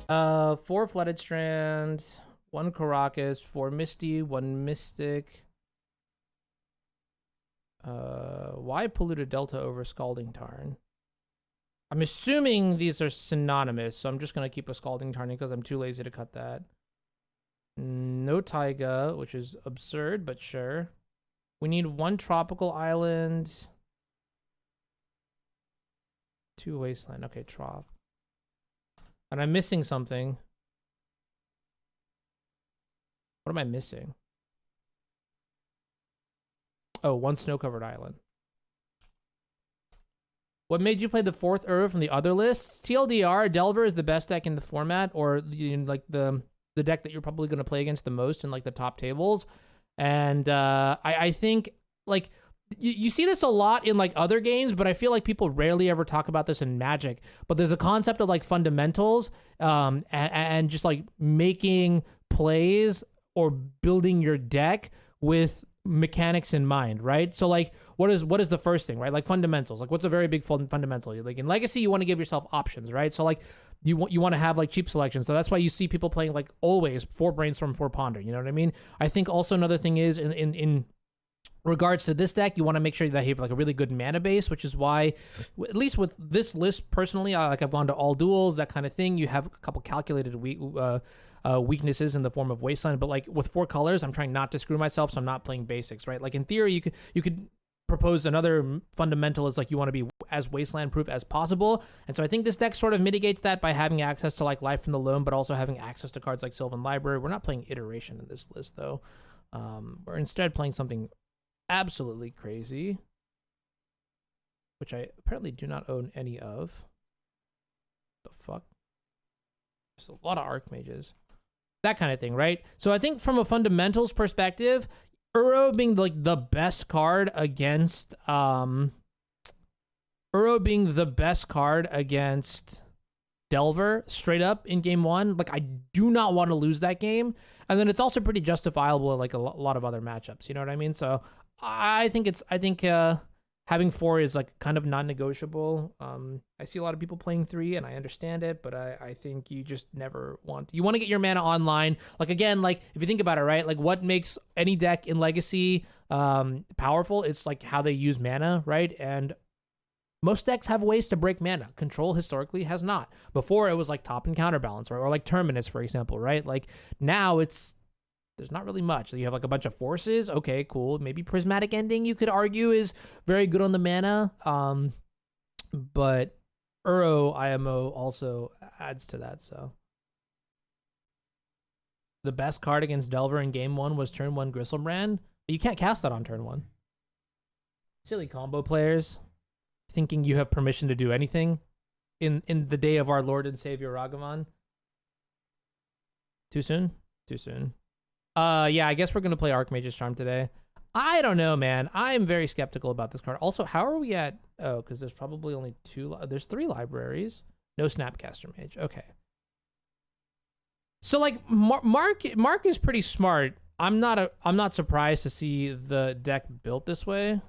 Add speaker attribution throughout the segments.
Speaker 1: 4 Flooded Strand, 1 Caracas, 4 Misty, 1 Mystic. Why Polluted Delta over Scalding Tarn? I'm assuming these are synonymous, so I'm just gonna keep a Scalding Tarn because I'm too lazy to cut that. No Taiga, which is absurd, but sure. We need 1 Tropical Island. 2 Wasteland. Okay, Trop. And I'm missing something. What am I missing? Oh, 1 Snow-Covered Island. What made you play the 4th Uro from the other lists? TLDR, Delver is the best deck in the format, or like the deck that you're probably going to play against the most in like the top tables. And I think like you see this a lot in like other games, but I feel like people rarely ever talk about this in Magic. But there's a concept of like fundamentals and just like making plays or building your deck with mechanics in mind, right? So like what is the first thing, right? Like fundamentals. Like what's a very big fundamental? Like in Legacy, you want to give yourself options, right? So like you want to have like cheap selections. So that's why you see people playing like always 4 Brainstorm, 4 Ponder. You know what I mean? I think also another thing is in regards to this deck, you want to make sure that you have like a really good mana base, which is why, at least with this list personally, I've gone to all duels, that kind of thing. You have a couple calculated weaknesses in the form of Wasteland, but like with 4 colors, I'm trying not to screw myself, so I'm not playing basics, right? Like in theory, you could propose another fundamental is like you want to be as Wasteland proof as possible, and so I think this deck sort of mitigates that by having access to like Life from the Loam, but also having access to cards like Sylvan Library. We're not playing Iteration in this list though. We're instead playing something absolutely crazy, which I apparently do not own any of. The fuck? There's a lot of Archmages. That kind of thing, right? So I think from a fundamentals perspective, Uro being like the best card against Delver straight up in game 1, like I do not want to lose that game. And then it's also pretty justifiable in like a lot of other matchups, you know what I mean? So I think having 4 is like kind of non-negotiable. I see a lot of people playing 3 and I understand it, but I think you just never want to get your mana online. Like again, like if you think about it, right? Like what makes any deck in Legacy powerful? It's like how they use mana, right? And most decks have ways to break mana. Control historically has not. Before it was like top and counterbalance, or like Terminus, for example, right? Like now there's not really much. You have like a bunch of forces. Okay, cool. Maybe Prismatic Ending, you could argue, is very good on the mana. But Uro IMO also adds to that. So the best card against Delver in game 1 was turn 1 Gristlebrand. You can't cast that on turn 1. Silly combo players thinking you have permission to do anything in the day of our Lord and Savior Ragavan. Too soon? Too soon. Yeah, I guess we're gonna play Archmage's Charm today. I don't know, man. I'm very skeptical about this card. Also, how are we at? Oh, because there's probably only 2. There's 3 libraries. No Snapcaster Mage. Okay. So like Mark is pretty smart. I'm not surprised to see the deck built this way.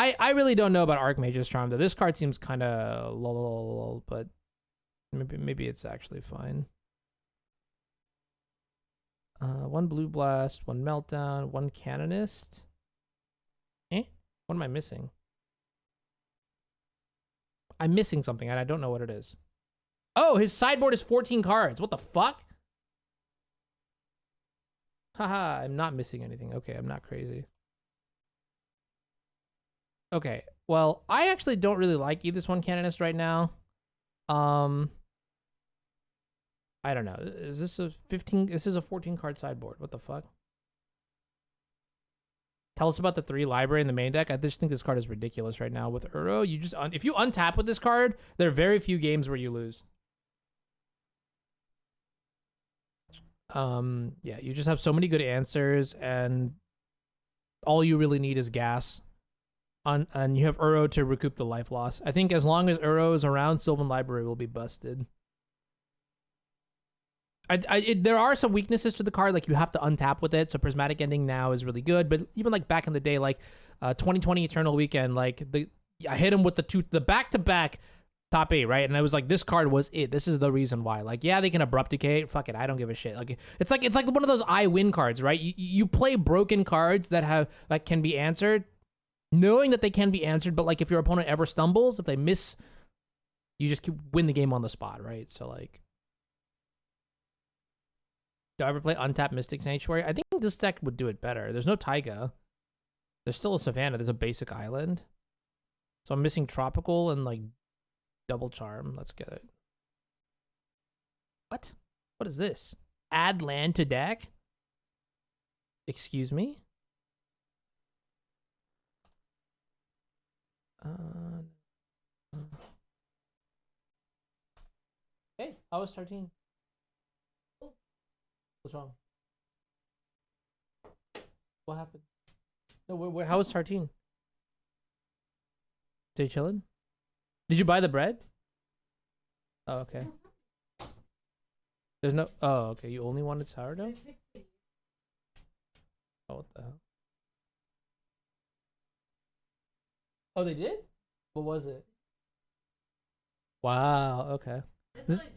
Speaker 1: I really don't know about Archmage's Charm though. This card seems kind of lol, but maybe it's actually fine. 1 Blue Blast, 1 Meltdown, 1 Canonist. What am I missing? I'm missing something, and I don't know what it is. Oh, his sideboard is 14 cards. What the fuck? Haha, I'm not missing anything. Okay, I'm not crazy. Okay, well, I actually don't really like Aether's One Canonist right now. I don't know. Is this a 15? This is a 14 card sideboard. What the fuck? Tell us about the 3 library in the main deck. I just think this card is ridiculous right now with Uro. You just if you untap with this card, there are very few games where you lose. Yeah, you just have so many good answers, and all you really need is gas. And you have Uro to recoup the life loss. I think as long as Uro is around, Sylvan Library will be busted. There are some weaknesses to the card, like you have to untap with it. So Prismatic Ending now is really good, but even like back in the day, like 2020 Eternal Weekend, like I hit him with the back-to-back top 8, right? And I was like, this card was it. This is the reason why. Like, yeah, they can abrupt decay. Fuck it, I don't give a shit. Like, it's like one of those I win cards, right? You play broken cards that can be answered, knowing that they can be answered. But like, if your opponent ever stumbles, if they miss, you just win the game on the spot, right? So like, do I ever play untapped Mystic Sanctuary? I think this deck would do it better. There's no Taiga. There's still a Savannah. There's a basic island. So I'm missing Tropical and like Double Charm. Let's get it. What? What is this? Add land to deck? Excuse me? Hey, I was 13. What's wrong? What happened? No, how was Tartine? Stay chilling? Did you buy the bread? Oh, okay. There's no... Oh, okay. You only wanted sourdough? Oh, what the hell? Oh, they did? What was it? Wow, okay.
Speaker 2: It's like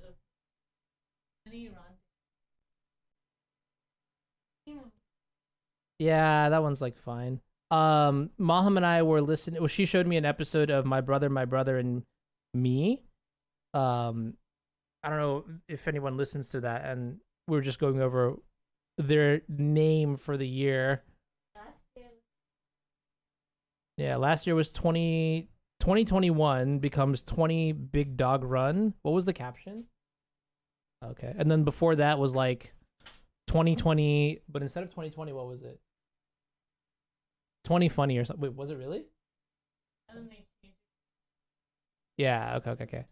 Speaker 1: Yeah, that one's like fine. Maham and I were listening. Well, she showed me an episode of My Brother, and Me. I don't know if anyone listens to that, and we were just going over their name for the year. Yeah, last year was 2021 becomes 20 Big Dog Run. What was the caption? Okay, and then before that was like 2020, but instead of 2020, what was it? 20 Funny or something. Wait, was it really? Yeah, okay.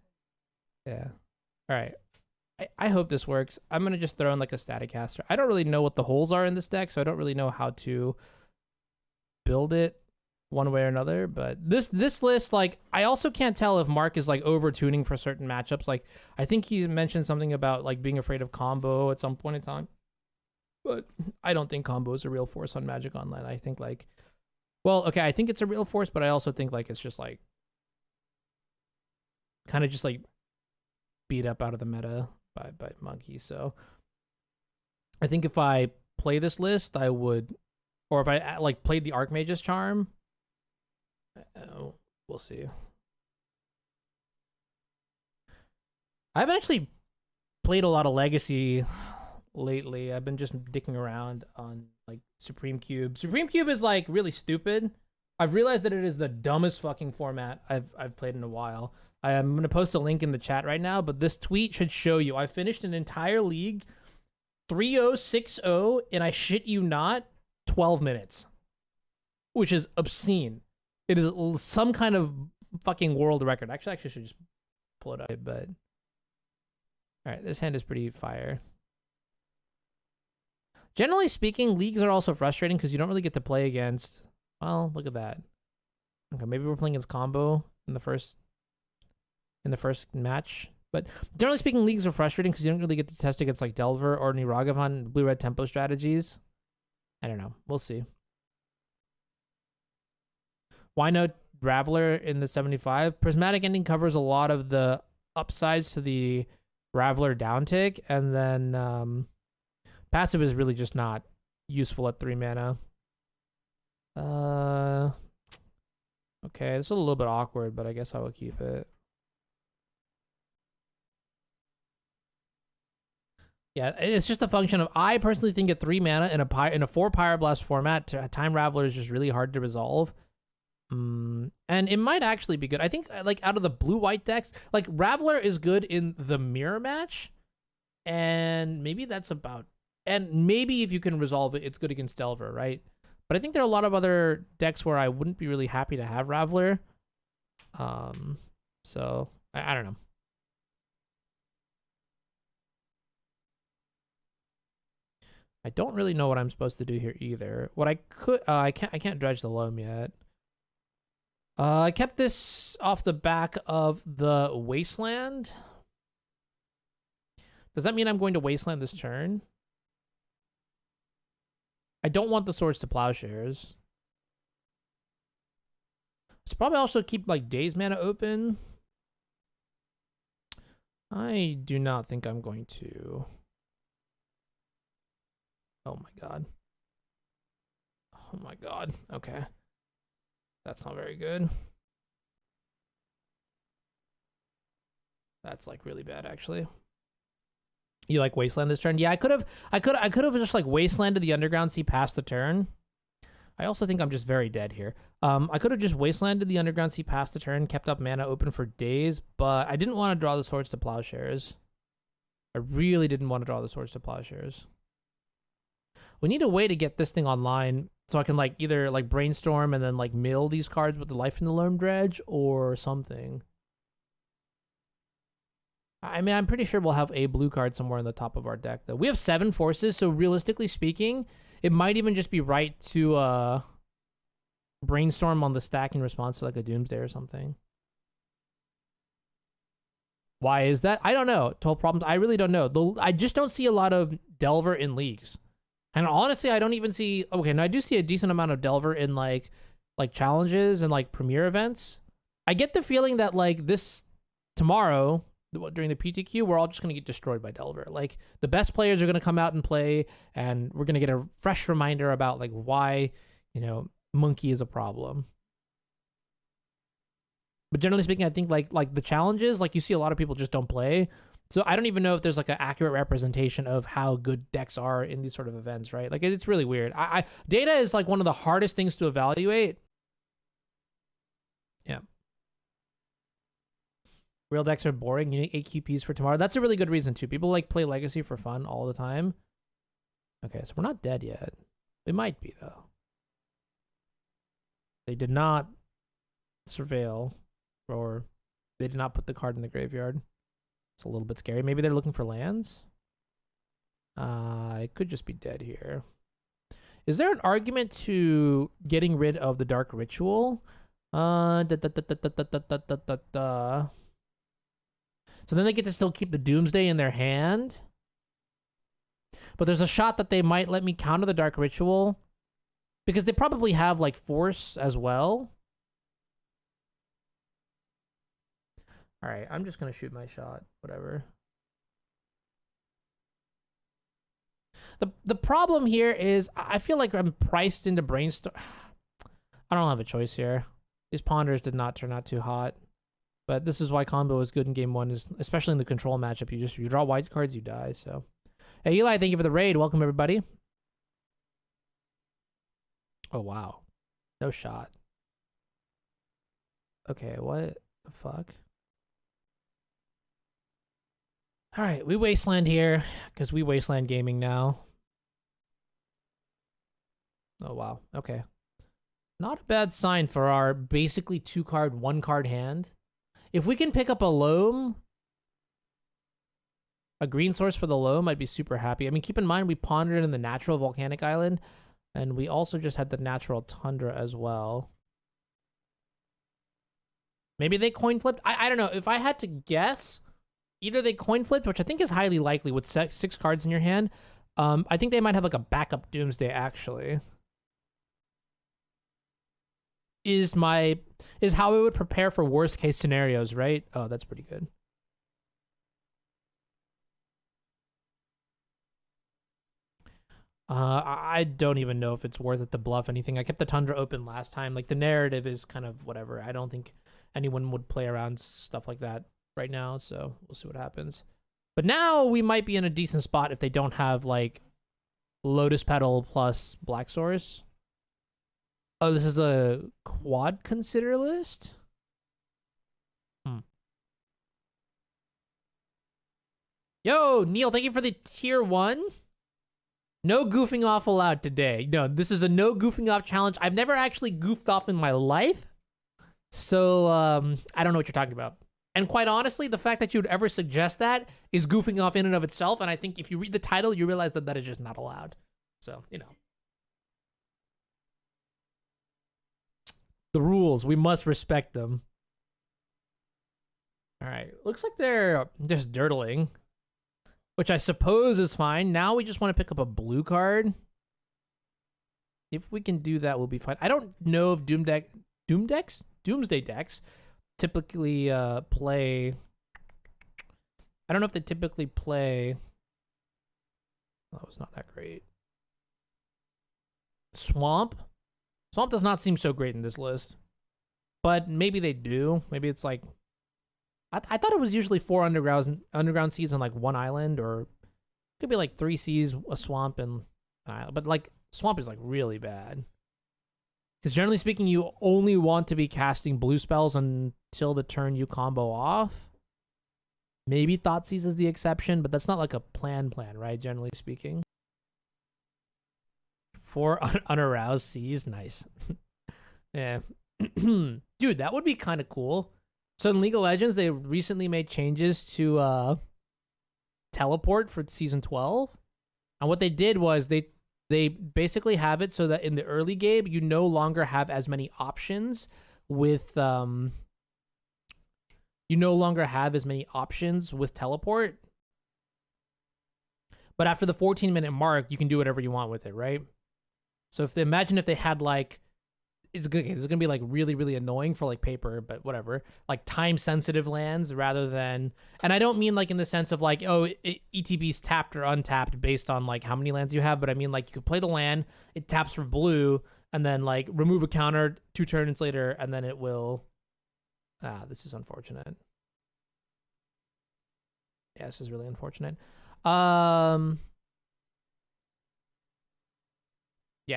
Speaker 1: Yeah. All right. I hope this works. I'm going to just throw in like a Static Caster. I don't really know what the holes are in this deck, so I don't really know how to build it one way or another. But this list, like, I also can't tell if Mark is like over tuning for certain matchups. Like, I think he mentioned something about like being afraid of combo at some point in time. But I don't think combo is a real force on Magic Online. I think like, well, okay, I think it's a real force, but I also think like it's just like kind of just like beat up out of the meta by Monkey. So I think if I play this list, I would, or if I like played the Archmage's Charm, we'll see. I haven't actually played a lot of Legacy lately. I've been just dicking around on like Supreme Cube. Supreme Cube is like really stupid. I've realized that it is the dumbest fucking format I've played in a while. I'm going to post a link in the chat right now, but this tweet should show you. I finished an entire league 3-0-6-0, and I shit you not, 12 minutes, which is obscene. It is some kind of fucking world record. Actually, I should just pull it up, but all right, this hand is pretty fire. Generally speaking, leagues are also frustrating because you don't really get to play against. Well, look at that. Okay, maybe we're playing against combo in the first match. But generally speaking, leagues are frustrating because you don't really get to test against like Delver or Niragavan blue-red tempo strategies. I don't know. We'll see. Why no Raveler in the 75? Prismatic Ending covers a lot of the upsides to the Raveler downtick, and then passive is really just not useful at 3 mana. Okay, this is a little bit awkward, but I guess I will keep it. Yeah, it's just a function of, I personally think at 3 mana in a 4 Pyroblast format, Time Raveler is just really hard to resolve. And it might actually be good. I think like out of the blue-white decks, like Raveler is good in the mirror match, and maybe that's about, and maybe if you can resolve it, it's good against Delver, right? But I think there are a lot of other decks where I wouldn't be really happy to have Raveler. So I don't know. I don't really know what I'm supposed to do here either. What I could, I can't dredge the loam yet. I kept this off the back of the Wasteland. Does that mean I'm going to Wasteland this turn? I don't want the Swords to Plowshares. Let's probably also keep like Daze Mana open. I do not think I'm going to. Oh my god. Oh my god. Okay. That's not very good. That's like really bad actually. You like Wasteland this turn? Yeah, I could have just like Wastelanded the Underground Sea past the turn. I also think I'm just very dead here. I could have just Wastelanded the Underground Sea past the turn, kept up mana open for days, but I didn't want to draw the Swords to Plowshares. I really didn't want to draw the Swords to Plowshares. We need a way to get this thing online so I can like either like brainstorm and then like mill these cards with the Life in the Loam Dredge or something. I mean, I'm pretty sure we'll have a blue card somewhere in the top of our deck, though. We have 7 forces, so realistically speaking, it might even just be right to brainstorm on the stack in response to like a Doomsday or something. Why is that? I don't know. 12 problems. I really don't know. I just don't see a lot of Delver in leagues. And honestly, I don't even see... Okay, now I do see a decent amount of Delver in like challenges and like premier events. I get the feeling that like this tomorrow... during the PTQ, we're all just going to get destroyed by Delver. Like, the best players are going to come out and play, and we're going to get a fresh reminder about, like, why, you know, Monkey is a problem. But generally speaking, I think, like the challenges, like, you see a lot of people just don't play. So I don't even know if there's, like, an accurate representation of how good decks are in these sort of events, right? Like, it's really weird. Data is, like, one of the hardest things to evaluate. Yeah. Real decks are boring. You need 8 QPs for tomorrow. That's a really good reason, too. People like play Legacy for fun all the time. Okay, so we're not dead yet. We might be, though. They did not surveil, or they did not put the card in the graveyard. It's a little bit scary. Maybe they're looking for lands? It could just be dead here. Is there an argument to getting rid of the Dark Ritual? So then they get to still keep the Doomsday in their hand. But there's a shot that they might let me counter the Dark Ritual. Because they probably have, like, Force as well. Alright, I'm just going to shoot my shot. Whatever. The problem here is, I feel like I'm priced into Brainstorm. I don't have a choice here. These Ponders did not turn out too hot. But this is why combo is good in game 1, is especially in the control matchup. You draw white cards, you die. So, hey Eli, thank you for the raid. Welcome everybody. Oh wow, no shot. Okay, what the fuck? All right, we Wasteland here because we Wasteland gaming now. Oh wow, okay, not a bad sign for our basically 2-card, 1-card hand. If we can pick up a Loam, a green source for the Loam, I'd be super happy. I mean, keep in mind, we pondered in the natural Volcanic Island, and we also just had the natural Tundra as well. Maybe they coin flipped? I don't know. If I had to guess, either they coin flipped, which I think is highly likely with 6 cards in your hand. I think they might have like a backup Doomsday, actually. Is how we would prepare for worst case scenarios, right? Oh, that's pretty good. I don't even know if it's worth it to bluff anything. I kept the Tundra open last time. Like, the narrative is kind of whatever. I don't think anyone would play around stuff like that right now, so we'll see what happens. But now we might be in a decent spot if they don't have, like, Lotus Petal plus Black Source. Oh, this is a quad consider list? Yo, Neil, thank you for the tier 1. No goofing off allowed today. No, this is a no goofing off challenge. I've never actually goofed off in my life. So, I don't know what you're talking about. And quite honestly, the fact that you would ever suggest that is goofing off in and of itself. And I think if you read the title, you realize that that is just not allowed. So, you know. The rules, we must respect them. All right, looks like they're just dirtling, which I suppose is fine. Now we just want to pick up a blue card. If we can do that, we'll be fine. I don't know if Doomsday decks typically play I don't know if they typically play. That was not that great. Swamp. Swamp does not seem so great in this list, but maybe they do. Maybe it's like I thought it was usually 4 underground seas on like one island, or it could be like 3 seas, a swamp, and an island. But like swamp is like really bad because generally speaking, you only want to be casting blue spells until the turn you combo off. Maybe Thoughtseize is the exception, but that's not like a plan, right? Generally speaking. 4 unaroused seas, nice. Yeah. Dude, that would be kind of cool. So in League of Legends, they recently made changes to teleport for season 12. And what they did was they basically have it so that in the early game, you no longer have as many options with teleport. But after the 14-minute mark, you can do whatever you want with it, right? So imagine if they had like, it's gonna be like really, really annoying for like paper, but whatever, like time sensitive lands rather than, and I don't mean like in the sense of like, oh, ETB's tapped or untapped based on like how many lands you have, but I mean like you could play the land, it taps for blue, and then like remove a counter 2 turns later, and then it will, this is unfortunate. Yeah, this is really unfortunate. Yeah,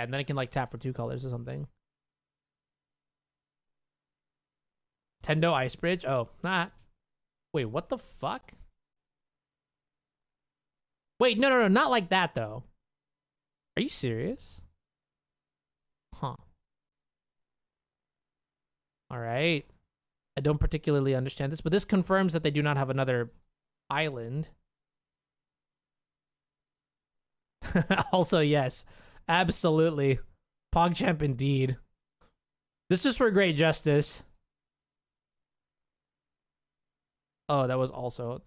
Speaker 1: and then it can like tap for 2 colors or something. Tendo Ice Bridge? Oh, not. Wait, what the fuck? Wait, no, not like that though. Are you serious? Huh. All right. I don't particularly understand this, but this confirms that they do not have another island. Also, yes. Absolutely. PogChamp indeed. This is for great justice. Oh, that was also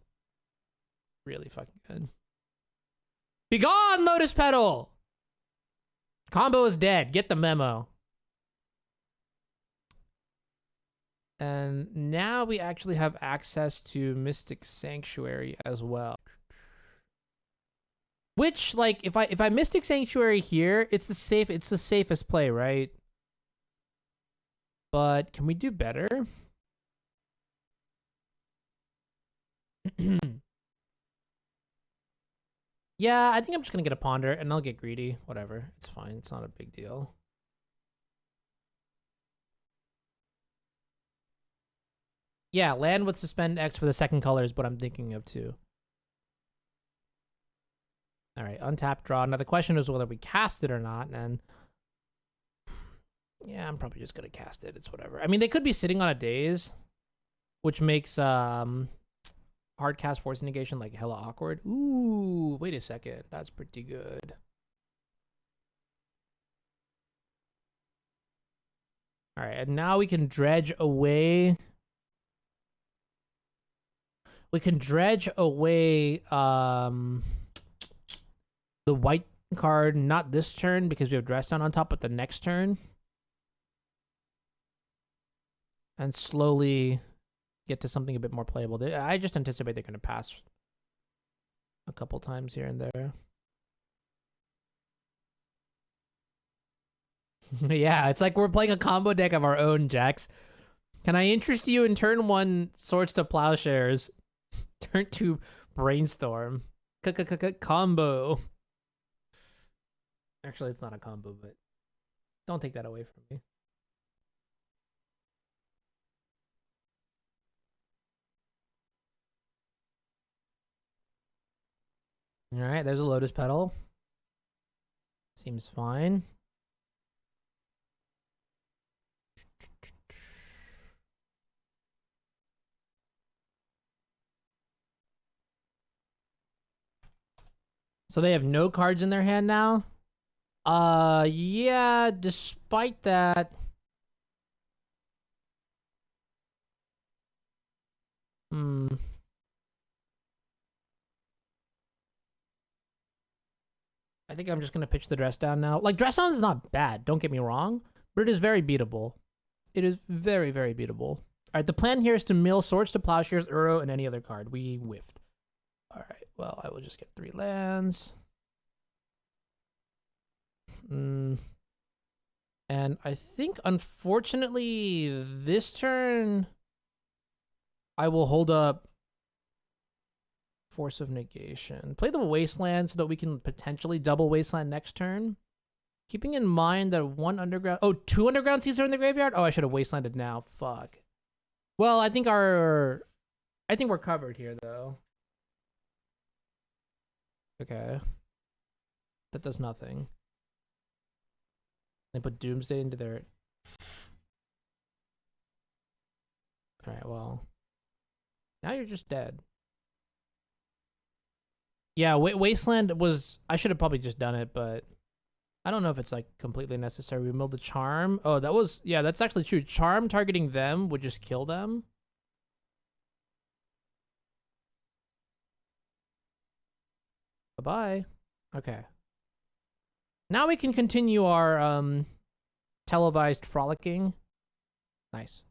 Speaker 1: really fucking good. Be gone, Lotus Petal! Combo is dead. Get the memo. And now we actually have access to Mystic Sanctuary as well. Which, like, if I Mystic Sanctuary here, it's the safest play, right? But can we do better? Yeah, I think I'm just gonna get a Ponder and I'll get greedy. Whatever, it's fine. It's not a big deal. Yeah, land with Suspend X for the second color is what I'm thinking of too. All right, untap draw. Now the question is whether we cast it or not, and yeah, I'm probably just gonna cast it. It's whatever. I mean, they could be sitting on a daze, which makes hard cast force negation like hella awkward. Ooh, wait a second, that's pretty good. All right, and now we can dredge away. We can dredge away the white card, not this turn because we have Dress Down on top, but the next turn. And slowly get to something a bit more playable. I just anticipate they're going to pass a couple times here and there. Yeah, it's like we're playing a combo deck of our own, Jax. Can I interest you in turn 1 Swords to Plowshares? Turn 2 Brainstorm. Combo. Actually, it's not a combo, but don't take that away from me. All right, there's a Lotus Petal. Seems fine. So they have no cards in their hand now? Yeah, despite that. I think I'm just going to pitch the Dress Down now. Like, Dress Down is not bad, don't get me wrong, but it is very beatable. It is very, very beatable. All right, the plan here is to mill Swords to Plowshares, Uro, and any other card. We whiffed. All right, well, I will just get 3 lands. And I think, unfortunately, this turn, I will hold up Force of Negation. Play the Wasteland so that we can potentially double Wasteland next turn. Keeping in mind that 1 underground... Oh, 2 underground seas are in the graveyard? Oh, I should have Wastelanded now. Fuck. Well, I think we're covered here, though. Okay. That does nothing. They put Doomsday into their... Alright, well. Now you're just dead. Yeah, Wasteland was... I should have probably just done it, but... I don't know if it's, like, completely necessary. We milled the Charm. Oh, that was... Yeah, that's actually true. Charm targeting them would just kill them. Bye-bye. Okay. Now we can continue our, televised frolicking. Nice.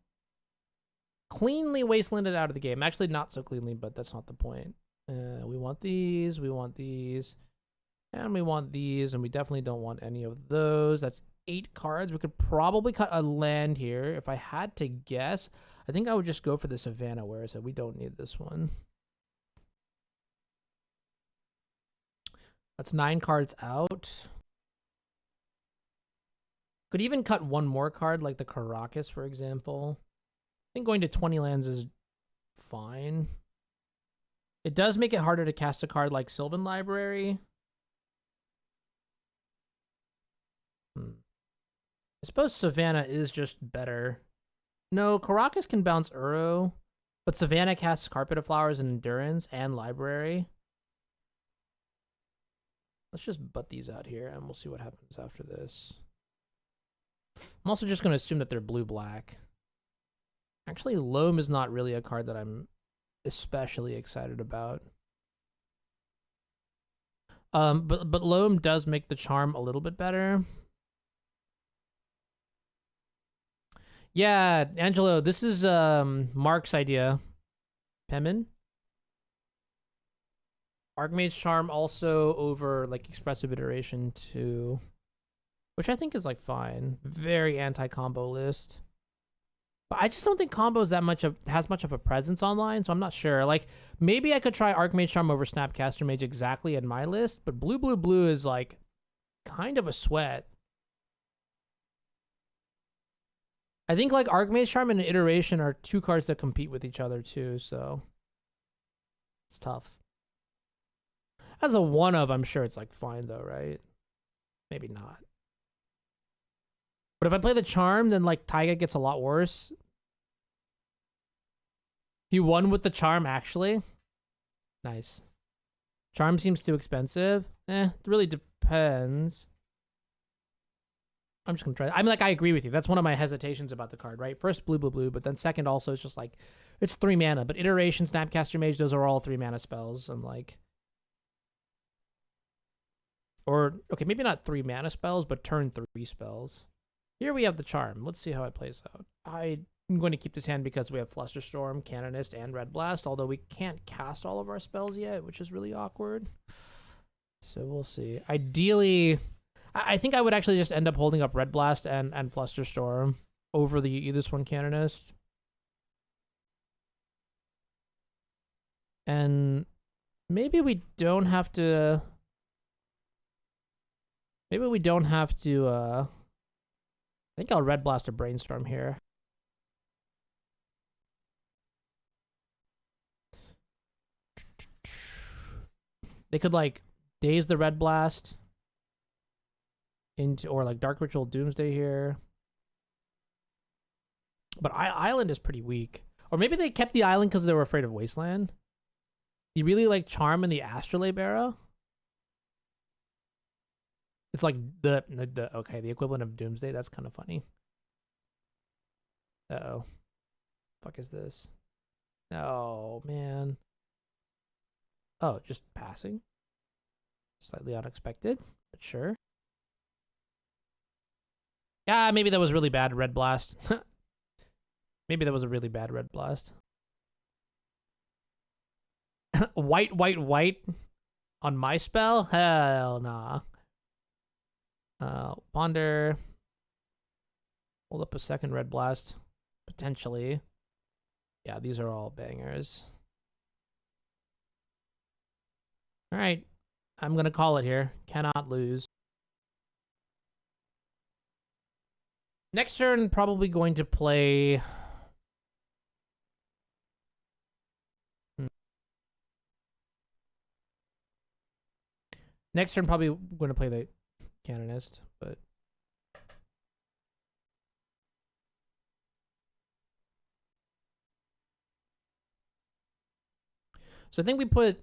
Speaker 1: Cleanly wastelanded out of the game. Actually, not so cleanly, but that's not the point. We want these, we want these, and we want these, and we definitely don't want any of those. That's 8 cards. We could probably cut a land here. If I had to guess, I think I would just go for the Savannah, where I said we don't need this one. That's 9 cards out. Could even cut 1 more card, like the Caracas, for example. I think going to 20 lands is fine. It does make it harder to cast a card like Sylvan Library. I suppose Savannah is just better. No, Caracas can bounce Uro, but Savannah casts Carpet of Flowers and Endurance and Library. Let's just butt these out here, and we'll see what happens after this. I'm also just going to assume that they're blue-black. Actually, Loam is not really a card that I'm especially excited about. But Loam does make the Charm a little bit better. Yeah, Angelo, this is Mark's idea. Pemin? Archmage Charm also over like Expressive Iteration 2. Which I think is like fine. Very anti-combo list. But I just don't think combo is has much of a presence online, so I'm not sure. Like, maybe I could try Archmage Charm over Snapcaster Mage exactly in my list, but blue is like kind of a sweat. I think like Archmage Charm and Iteration are 2 cards that compete with each other too, so it's tough. As a 1-of, I'm sure it's like fine though, right? Maybe not. But if I play the Charm, then like Taiga gets a lot worse. He won with the Charm, actually. Nice. Charm seems too expensive. It really depends. I'm just gonna try. I mean, like, I agree with you. That's one of my hesitations about the card, right? First, blue, but then second, also, it's just like, it's 3 mana. But Iteration, Snapcaster Mage, those are all 3 mana spells. I'm like, or okay, maybe not 3 mana spells, but turn 3 spells. Here we have the Charm. Let's see how it plays out. I'm going to keep this hand because we have Flusterstorm, Canonist, and Red Blast, although we can't cast all of our spells yet, which is really awkward. So we'll see. Ideally, I think I would actually just end up holding up Red Blast and Flusterstorm over this one Canonist. And maybe we don't have to... I think I'll Red Blast a Brainstorm here. They could like Daze the Red Blast into, or like Dark Ritual Doomsday here. But Island is pretty weak. Or maybe they kept the Island because they were afraid of Wasteland. You really like Charm in the Astrolabe era? It's like the equivalent of Doomsday. That's kind of funny. Uh-oh. Fuck is this? Oh, man. Oh, just passing? Slightly unexpected, but sure. Yeah, maybe that was really bad Red Blast. Maybe that was a really bad Red Blast. White on my spell? Hell nah. Ponder. Hold up a second red blast. Potentially. Yeah, these are all bangers. Alright. I'm gonna call it here. Cannot lose. Next turn, probably going to play... Next turn, probably going to play the Canonist, but... So I think we put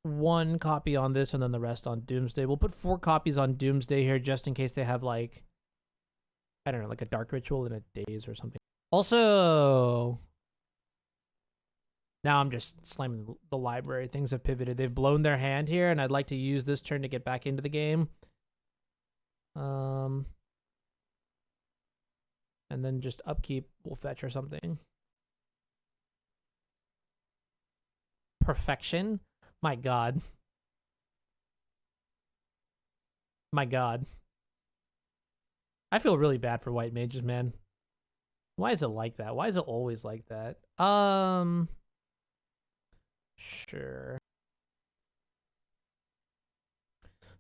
Speaker 1: 1 copy on this and then the rest on Doomsday. We'll put 4 copies on Doomsday here just in case they have, like... I don't know, like a Dark Ritual in a Daze or something. Also... Now I'm just slamming the library. Things have pivoted. They've blown their hand here, and I'd like to use this turn to get back into the game. And then just upkeep. We'll fetch or something. Perfection? My god. My god. I feel really bad for white mages, man. Why is it like that? Why is it always like that? Sure.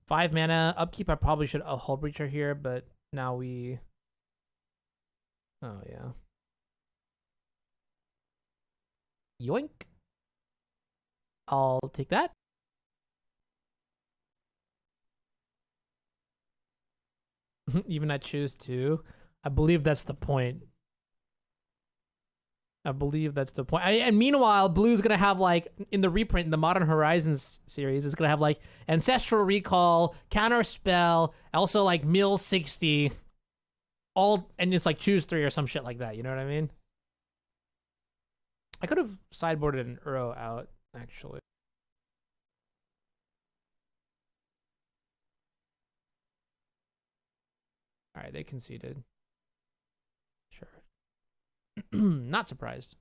Speaker 1: 5 mana. Upkeep, I probably should a Hull Breacher here, but now we... Oh, yeah. Yoink. I'll take that. Even I choose to. I believe that's the point. I believe that's the point. And meanwhile, Blue's going to have, like, in the reprint, in the Modern Horizons series, it's going to have, like, Ancestral Recall, Counter Spell, also, like, Mill 60, all, and it's, like, choose 3 or some shit like that, you know what I mean? I could have sideboarded an Uro out, actually. Alright, they conceded. Sure. Not surprised.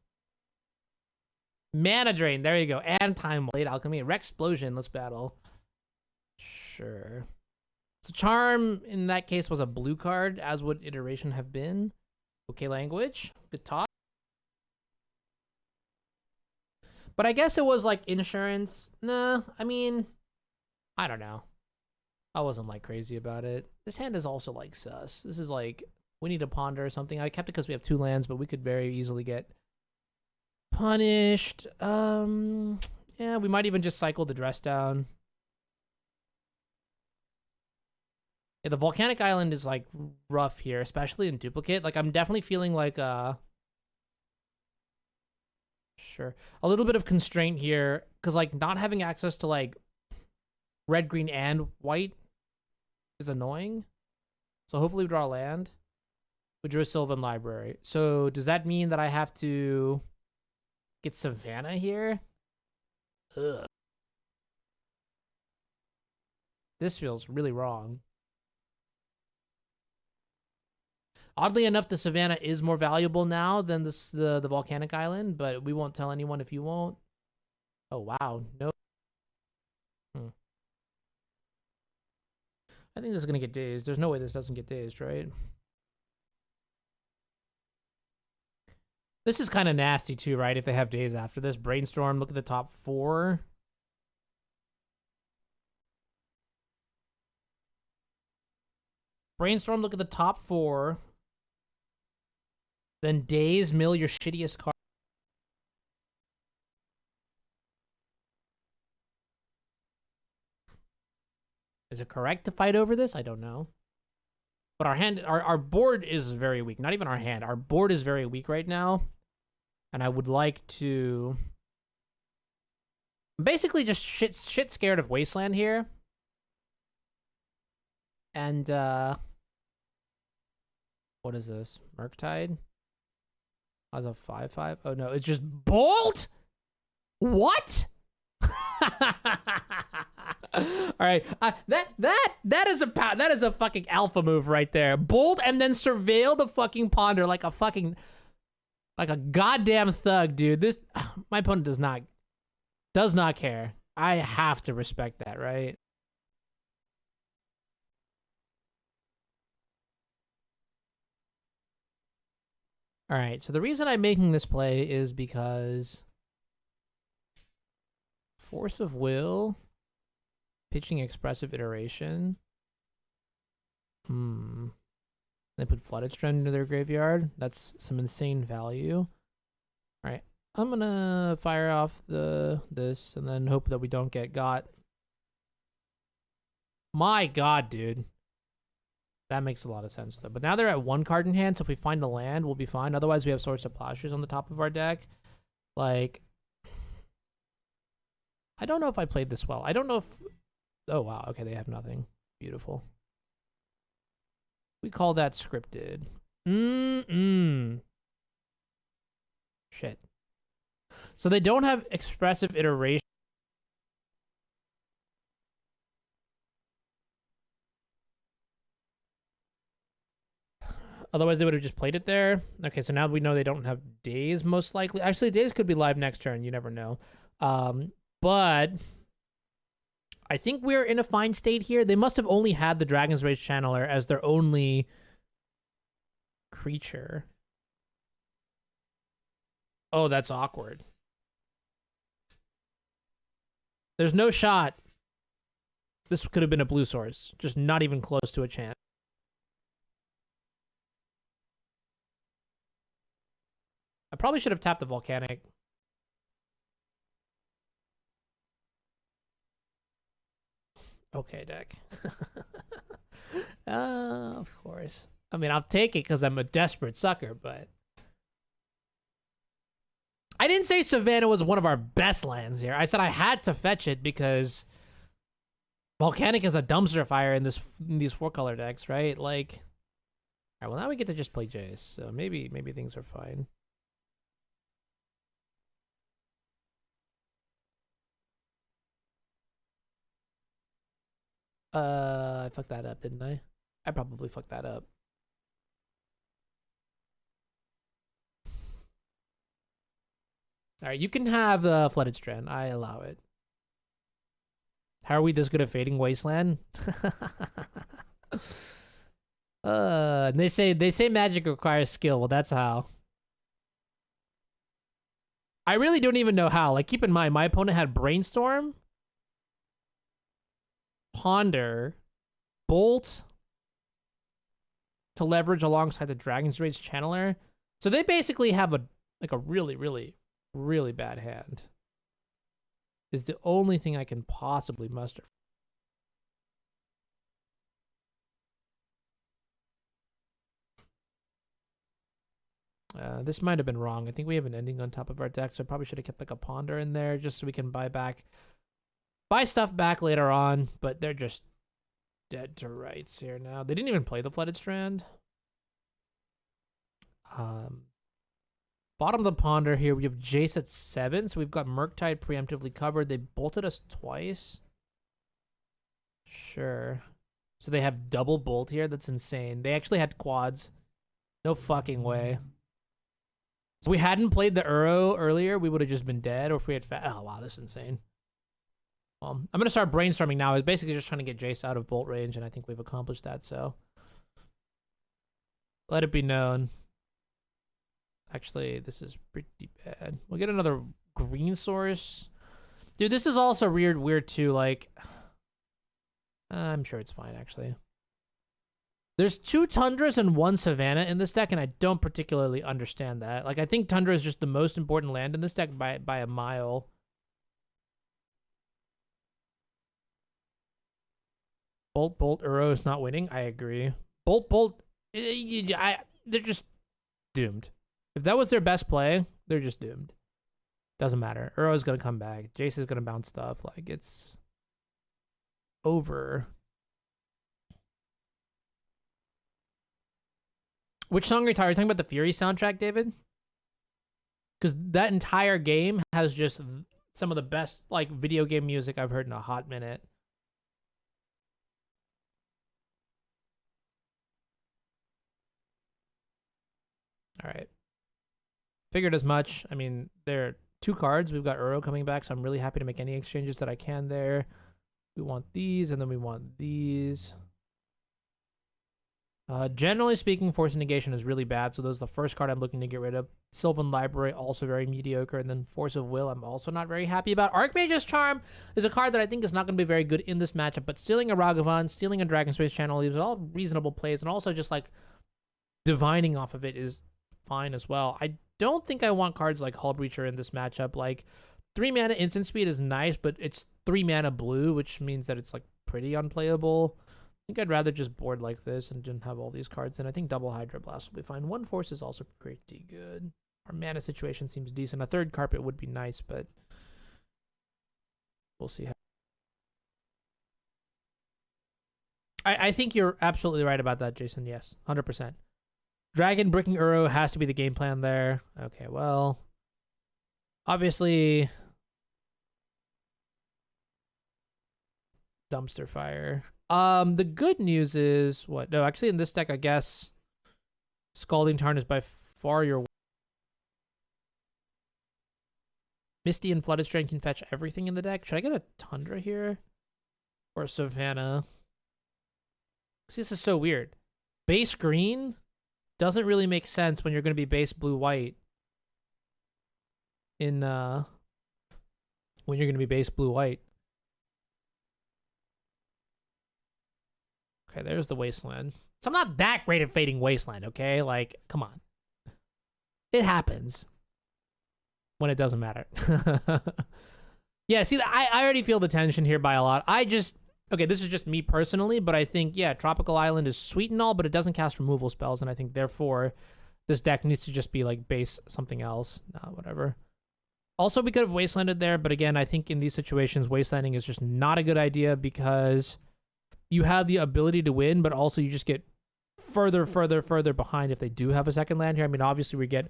Speaker 1: Mana Drain, there you go. And Time Blade Alchemy. Rexplosion, let's battle. Sure. So Charm, in that case, was a blue card, as would Iteration have been. Okay, language. Good talk. But I guess it was like insurance. Nah, I mean, I don't know. I wasn't like crazy about it. This hand is also like sus. This is like, we need to ponder or something. I kept it because we have 2 lands, but we could very easily get punished. Yeah, we might even just cycle the dress down. Yeah, the Volcanic Island is like rough here, especially in duplicate. Like I'm definitely feeling like sure, a little bit of constraint here, because like not having access to like red, green, and white is annoying. So hopefully we draw land. We drew a Sylvan Library. So does that mean that I have to get Savannah here? Ugh. This feels really wrong. Oddly enough, the Savannah is more valuable now than the Volcanic Island, but we won't tell anyone if you won't. Oh, wow. No. I think this is going to get dazed. There's no way this doesn't get dazed, right? This is kind of nasty too, right? If they have days after this. Brainstorm, look at the top 4. Brainstorm, look at the top 4. Then daze, mill your shittiest card. Is it correct to fight over this? I don't know. But our hand, our board is very weak. Not even our hand. Our board is very weak right now. And I would like to... basically just shit scared of Wasteland here. And, what is this? Murktide? As a 5/5? Oh no, it's just Bolt? What? All right, that is a fucking alpha move right there. Bolt and then surveil the fucking Ponder like a goddamn thug, dude. This my opponent does not Does not care. I have to respect that, right? All right, so the reason I'm making this play is because Force of Will, pitching Expressive Iteration. They put Flooded Strand into their graveyard. That's some insane value. All right, I'm gonna fire off this and then hope that we don't get got. My God, dude. That makes a lot of sense, though. But now they're at one card in hand, so if we find a land, we'll be fine. Otherwise, we have Swords of Plowshares on the top of our deck. Like, I don't know if I played this well. I don't know if... Oh, wow. Okay, they have nothing. Beautiful. We call that scripted. Shit. So they don't have Expressive Iteration. Otherwise, they would have just played it there. Okay, so now we know they don't have Daze, most likely. Actually, Daze could be live next turn. You never know. But I think we're in a fine state here. They must have only had the Dragon's Rage Channeler as their only creature. Oh, that's awkward. There's no shot. This could have been a blue source. Just not even close to a chance. I probably should have tapped the Volcanic. Okay, deck. Of course. I mean, I'll take it because I'm a desperate sucker, but... I didn't say Savannah was one of our best lands here. I said I had to fetch it because Volcanic is a dumpster fire in these 4-color decks, right? Like... Alright, well now we get to just play Jace, so maybe things are fine. I fucked that up, didn't I? I probably fucked that up. Alright, you can have the Flooded Strand. I allow it. How are we this good at Fading Wasteland? They say magic requires skill. Well, that's how. I really don't even know how. Like, keep in mind, my opponent had Brainstorm, Ponder, Bolt to leverage alongside the Dragon's Rage Channeler. So they basically have a really, really, really bad hand. Is the only thing I can possibly muster. This might have been wrong. I think we have an ending on top of our deck, so I probably should have kept like a Ponder in there just so we can buy stuff back later on, but they're just dead to rights here now. They didn't even play the Flooded Strand. Bottom of the Ponder here, we have Jace at 7, so we've got Murktide preemptively covered. They bolted us twice. Sure. So they have double bolt here. That's insane. They actually had quads. No fucking way. So we hadn't played the Uro earlier, we would have just been dead, or if we had oh wow, this is insane. I'm gonna start brainstorming now. It's basically just trying to get Jace out of bolt range, and I think we've accomplished that, so let it be known. Actually, this is pretty bad. We'll get another green source. Dude, this is also weird too, like I'm sure it's fine actually. There's 2 Tundras and 1 Savannah in this deck, and I don't particularly understand that. Like, I think Tundra is just the most important land in this deck by a mile. Bolt, Uro is not winning. I agree. Bolt, they're just doomed. If that was their best play, they're just doomed. Doesn't matter. Uro is going to come back. Jace is going to bounce stuff. Like, it's over. Which song are you talking about? The Fury soundtrack, David? Because that entire game has just some of the best like video game music I've heard in a hot minute. All right. Figured as much. I mean, they're 2 cards. We've got Uro coming back, so I'm really happy to make any exchanges that I can there. We want these, and then we want these. Generally speaking, Force of Negation is really bad, so those are the first card I'm looking to get rid of. Sylvan Library, also very mediocre, and then Force of Will, I'm also not very happy about. Archmage's Charm is a card that I think is not going to be very good in this matchup, but stealing a Ragavan, stealing a Dragon's Race Channel, these are all reasonable plays, and also just like divining off of it is fine as well. I don't think I want cards like Hull Breacher in this matchup. Like 3 mana instant speed is nice, but it's 3 mana blue, which means that it's like pretty unplayable. I think I'd rather just board like this and didn't have all these cards. And I think double Hydra Blast will be fine. 1 Force is also pretty good. Our mana situation seems decent. A 3rd Carpet would be nice, but we'll see how. I think you're absolutely right about that, Jason. Yes, 100%. Dragon bricking Uro has to be the game plan there. Okay, well, obviously, dumpster fire. The good news is what? No, actually, in this deck, I guess Scalding Tarn is by far your. Misty and Flooded Strand can fetch everything in the deck. Should I get a Tundra here or Savannah? See, this is so weird. Base green doesn't really make sense when you're going to be base blue-white in when you're going to be base blue-white. Okay, there's the Wasteland. So I'm not that great at fading Wasteland, okay? Like, come on. It happens when it doesn't matter. Yeah, see, I already feel the tension here by a lot. Okay, this is just me personally, but I think, yeah, Tropical Island is sweet and all, but it doesn't cast removal spells, and I think, therefore, this deck needs to just be, like, base something else. Nah, whatever. Also, we could have Wastelanded there, but again, I think in these situations, Wastelanding is just not a good idea because you have the ability to win, but also you just get further behind if they do have a second land here. I mean, obviously, we get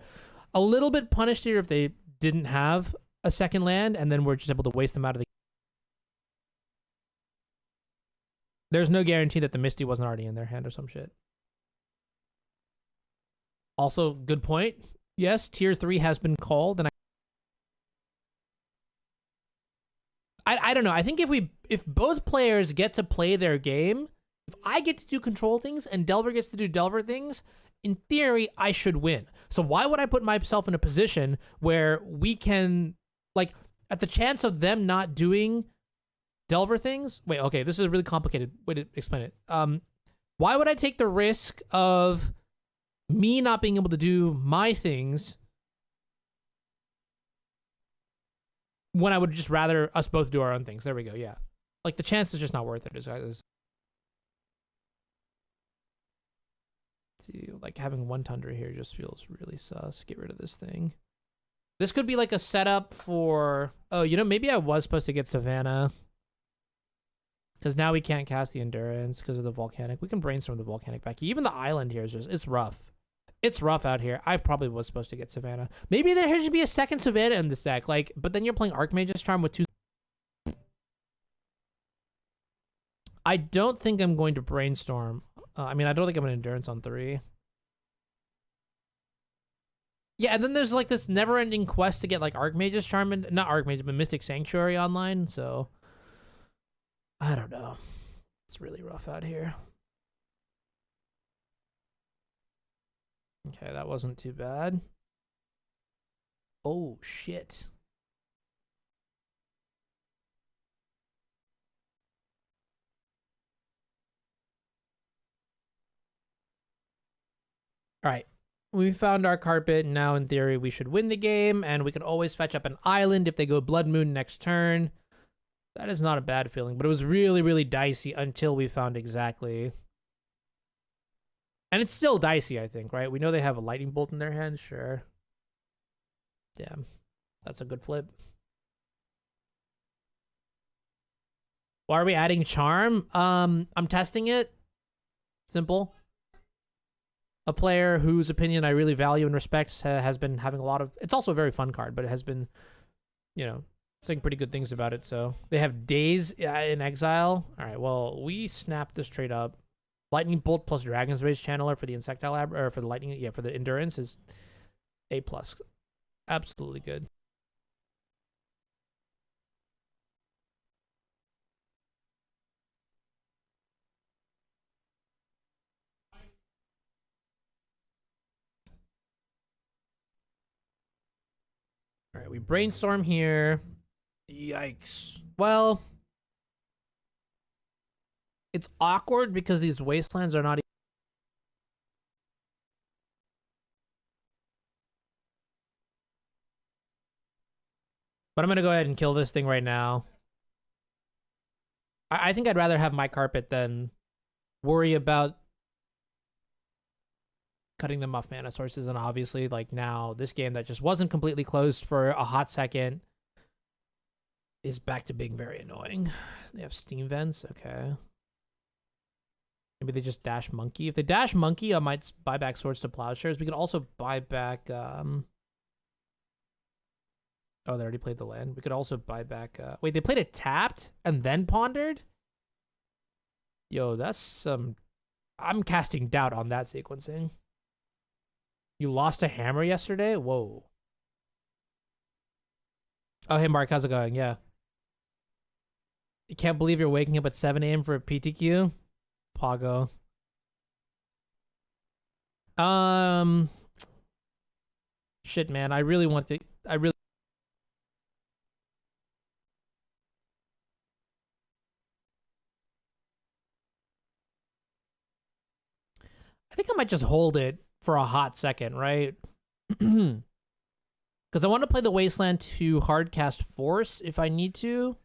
Speaker 1: a little bit punished here if they didn't have a second land, and then we're just able to waste them out of the. There's no guarantee that the Misty wasn't already in their hand or some shit. Also, good point. Yes, tier 3 has been called, and I don't know. I think if both players get to play their game, if I get to do control things and Delver gets to do Delver things, in theory, I should win. So why would I put myself in a position where we can, like, at the chance of them not doing Delver things? Wait, okay, this is a really complicated way to explain it. Why would I take the risk of me not being able to do my things when I would just rather us both do our own things? There we go, yeah. Like, the chance is just not worth it. See, like, having 1 Tundra here just feels really sus. Get rid of this thing. This could be like a setup for... Oh, you know, maybe I was supposed to get Savannah. Because now we can't cast the Endurance because of the Volcanic. We can brainstorm the Volcanic back. Even the island here is just... It's rough. It's rough out here. I probably was supposed to get Savannah. Maybe there should be a second Savannah in this deck. Like, but then you're playing Archmage's Charm with 2... I don't think I'm going to brainstorm. I mean, I don't think I'm an Endurance on 3. Yeah, and then there's like this never-ending quest to get like Archmage's Charm, and not Archmage, but Mystic Sanctuary online, so I don't know. It's really rough out here. Okay, that wasn't too bad. Oh, shit. All right. We found our carpet, and now in theory we should win the game, and we can always fetch up an island if they go Blood Moon next turn. That is not a bad feeling, but it was really, really dicey until we found exactly. And it's still dicey, I think, right? We know they have a Lightning Bolt in their hand, sure. Damn. That's a good flip. Why are we adding Charm? I'm testing it. Simple. A player whose opinion I really value and respect has been having a lot of... It's also a very fun card, but it has been, you know, saying pretty good things about it. So they have Days in Exile. All right, well, we snapped this trade up. Lightning Bolt plus Dragon's Rage Channeler for the Insectile Lab, or for the Lightning, yeah, for the Endurance is A+. Absolutely good. right, we brainstorm here. Yikes. Well, it's awkward because these wastelands are not. But I'm gonna go ahead and kill this thing right now. I think I'd rather have my carpet than worry about cutting them off mana sources. And obviously, like now, this game that just wasn't completely closed for a hot second is back to being very annoying. They have steam vents. Okay. Maybe they just dash monkey. If they dash monkey, I might buy back swords to plowshares. We could also buy back. Oh, they already played the land. We could also buy back. Wait, they played it tapped and then pondered? Yo, that's some. I'm casting doubt on that sequencing. You lost a hammer yesterday? Whoa. Oh, hey, Mark, how's it going? Yeah. You can't believe you're waking up at 7 a.m. for a PTQ? Pago. Shit, man. I really want to. I think I might just hold it for a hot second, right? Because I want to play the Wasteland to hardcast Force if I need to.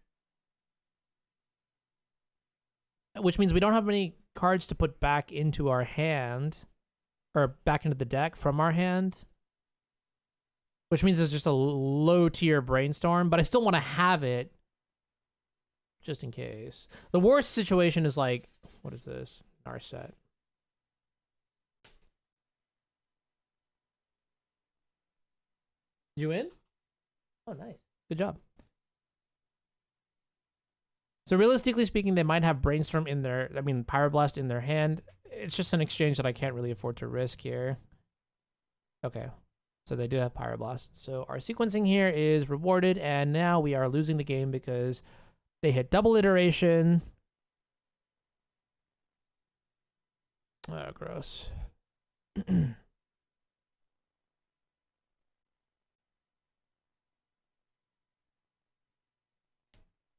Speaker 1: Which means we don't have many cards to put back into our hand. Or back into the deck from our hand. Which means it's just a low tier brainstorm. But I still want to have it. Just in case. The worst situation is like... What is this? Narset. You in? Oh, nice. Good job. So realistically speaking, they might have Brainstorm in their, Pyroblast in their hand. It's just an exchange that I can't really afford to risk here. Okay. So they do have Pyroblast. So our sequencing here is rewarded, and now we are losing the game because they hit double iteration. Oh, gross.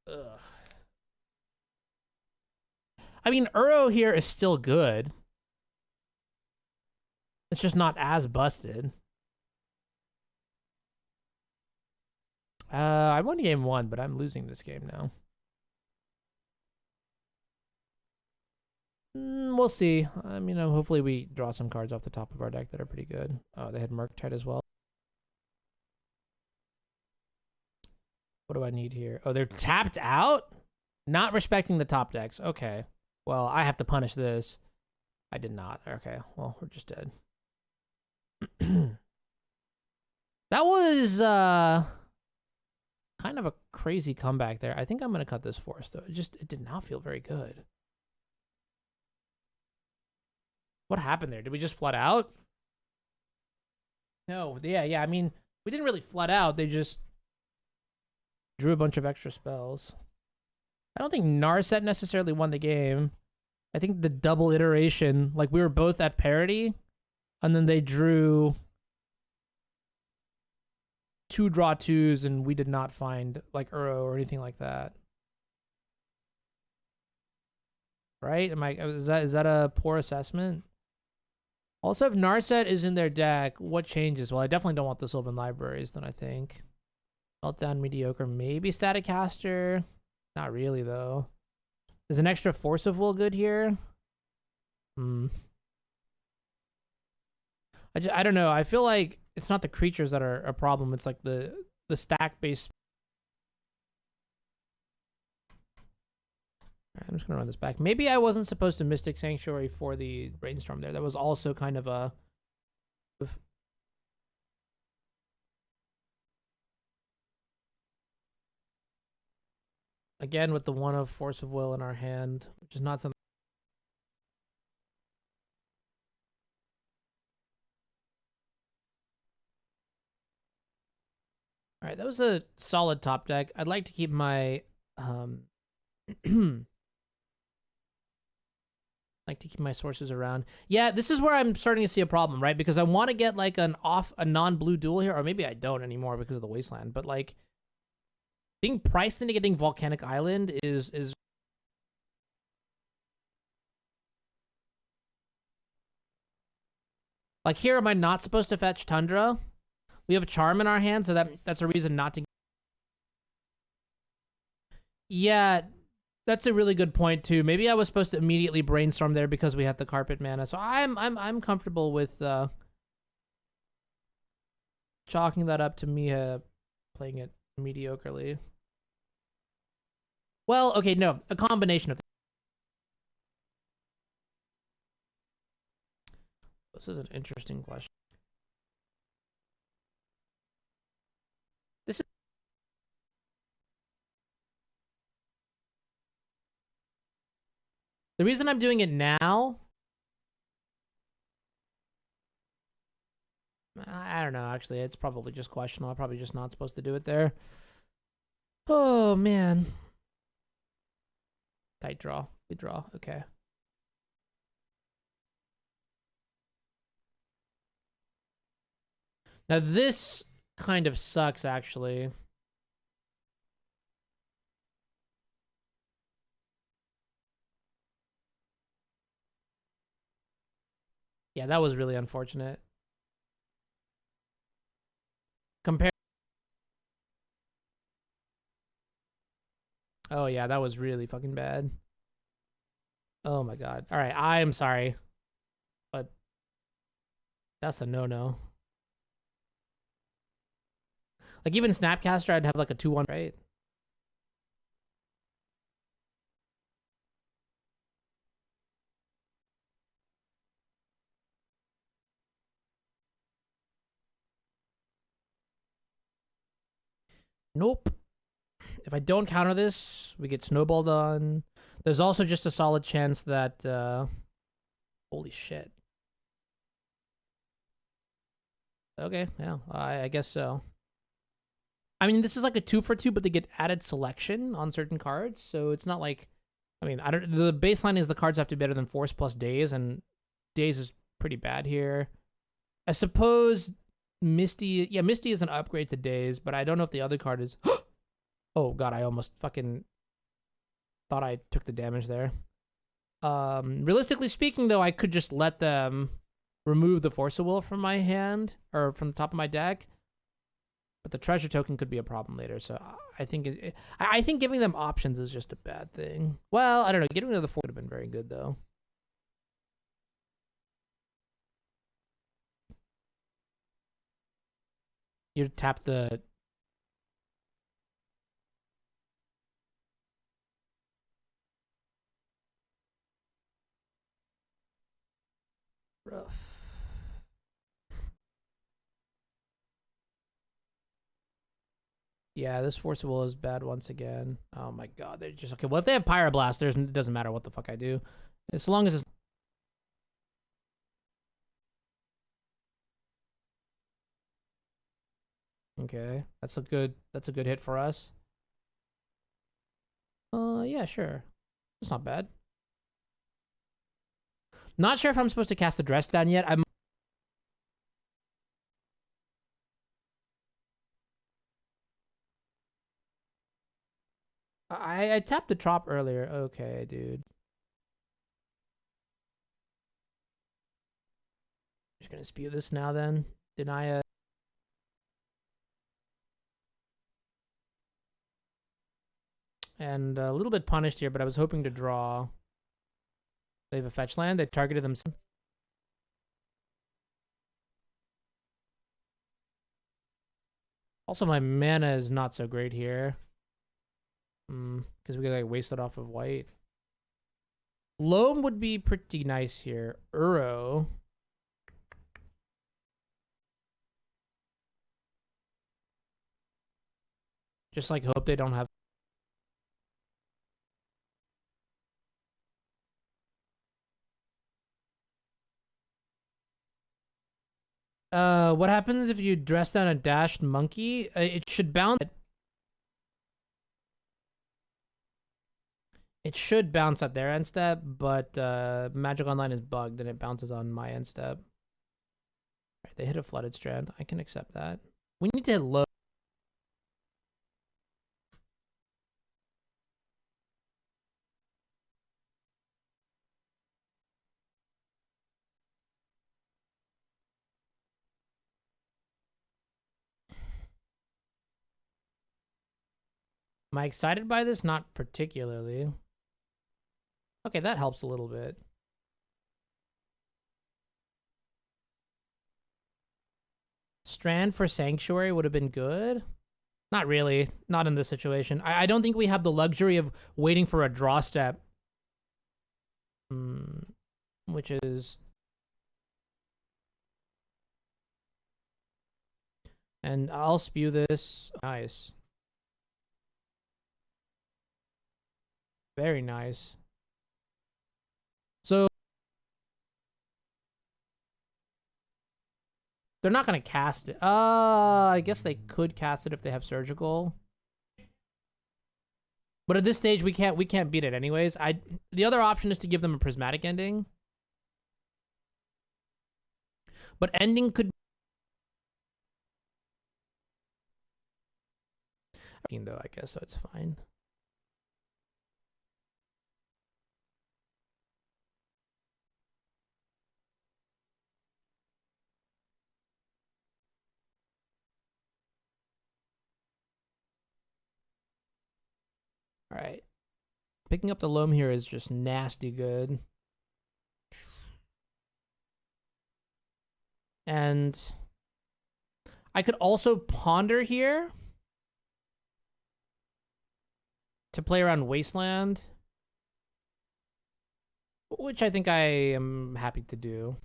Speaker 1: Ugh. I mean, Uro here is still good. It's just not as busted. I won game 1, but I'm losing this game now. We'll see. I mean, hopefully we draw some cards off the top of our deck that are pretty good. Oh, they had Murktide as well. What do I need here? Oh, they're tapped out? Not respecting the top decks. Okay. Well, I have to punish this. I did not. Okay. Well, we're just dead. That was kind of a crazy comeback there. I think I'm going to cut this Force, though. It did not feel very good. What happened there? Did we just flood out? No. Yeah. I mean, we didn't really flood out. They just drew a bunch of extra spells. I don't think Narset necessarily won the game. I think the double iteration, like we were both at parity, and then they drew 2 draw 2s, and we did not find like Uro or anything like that. Right? Is that a poor assessment? Also, if Narset is in their deck, what changes? Well, I definitely don't want the Sylvan Libraries, then I think. Meltdown, Mediocre, maybe Staticaster. Not really, though. Is an extra Force of Will good here? I don't know. I feel like it's not the creatures that are a problem. It's like the stack-based. Right, I'm just going to run this back. Maybe I wasn't supposed to Mystic Sanctuary for the Brainstorm there. That was also kind of a... Again, with the 1 of Force of Will in our hand, which is not something. All right, that was a solid top deck. I'd like to keep my Like to keep my sources around. Yeah, this is where I'm starting to see a problem, right? Because I want to get like a non-blue duel here, or maybe I don't anymore because of the wasteland. But like being priced into getting Volcanic Island is like, here am I not supposed to fetch Tundra? We have a Charm in our hand, so that's a reason not to. Yeah, that's a really good point too. Maybe I was supposed to immediately brainstorm there because we had the carpet mana. So I'm comfortable with chalking that up to me playing it mediocrely. Well, okay, no, a combination of. This is an interesting question. This is the reason I'm doing it now. I don't know, actually. It's probably just questionable. I'm probably just not supposed to do it there. Oh, man. Tight draw. Good draw. Okay. Now, this kind of sucks, actually. Yeah, that was really unfortunate. Compare. Oh, yeah, that was really fucking bad. Oh, my God. All right, I am sorry. But that's a no-no. Like, even Snapcaster, I'd have like a 2-1, right? Nope. If I don't counter this, we get snowballed on. There's also just a solid chance that... holy shit. Okay, yeah, I guess so. I mean, this is like a 2-for-2, but they get added selection on certain cards, so it's not like... I mean, the baseline is the cards have to be better than Force plus Daze, and Daze is pretty bad here. I suppose Misty... Yeah, Misty is an upgrade to Daze, but I don't know if the other card is... Oh, God, I almost fucking thought I took the damage there. Realistically speaking, though, I could just let them remove the Force of Will from my hand, or from the top of my deck. But the treasure token could be a problem later, so I think I think giving them options is just a bad thing. Well, I don't know. Getting rid of the 4 would have been very good, though. You tap the... Rough. Yeah, this Force of Will is bad once again. Oh my God, they're just... Okay, well, if they have Pyroblast, it doesn't matter what the fuck I do. As long as it's... Okay, that's a good hit for us. Yeah, sure. It's not bad. Not sure if I'm supposed to cast the Dress Down yet. I tapped the Trop earlier. Okay, dude. Just gonna spew this now then. Deny it. And a little bit punished here, but I was hoping to draw. They have a fetch land. They targeted them. Also, my mana is not so great here. Because we get like wasted off of white. Loam would be pretty nice here. Uro. Just like hope they don't have... What happens if you dress down a dashed monkey? It should bounce. It should bounce at their end step, but Magic Online is bugged and it bounces on my end step. Right, they hit a flooded strand. I can accept that. We need to hit low. Am I excited by this? Not particularly. Okay, that helps a little bit. Strand for Sanctuary would have been good. Not really. Not in this situation. I don't think we have the luxury of waiting for a draw step. Which is... And I'll spew this. Nice. Very nice. So... They're not going to cast it. I guess they could cast it if they have Surgical. But at this stage, we can't beat it anyways. The other option is to give them a Prismatic Ending. But Ending could... though, I guess, so it's fine. All right. Picking up the loam here is just nasty good. And I could also ponder here to play around Wasteland, which I think I am happy to do.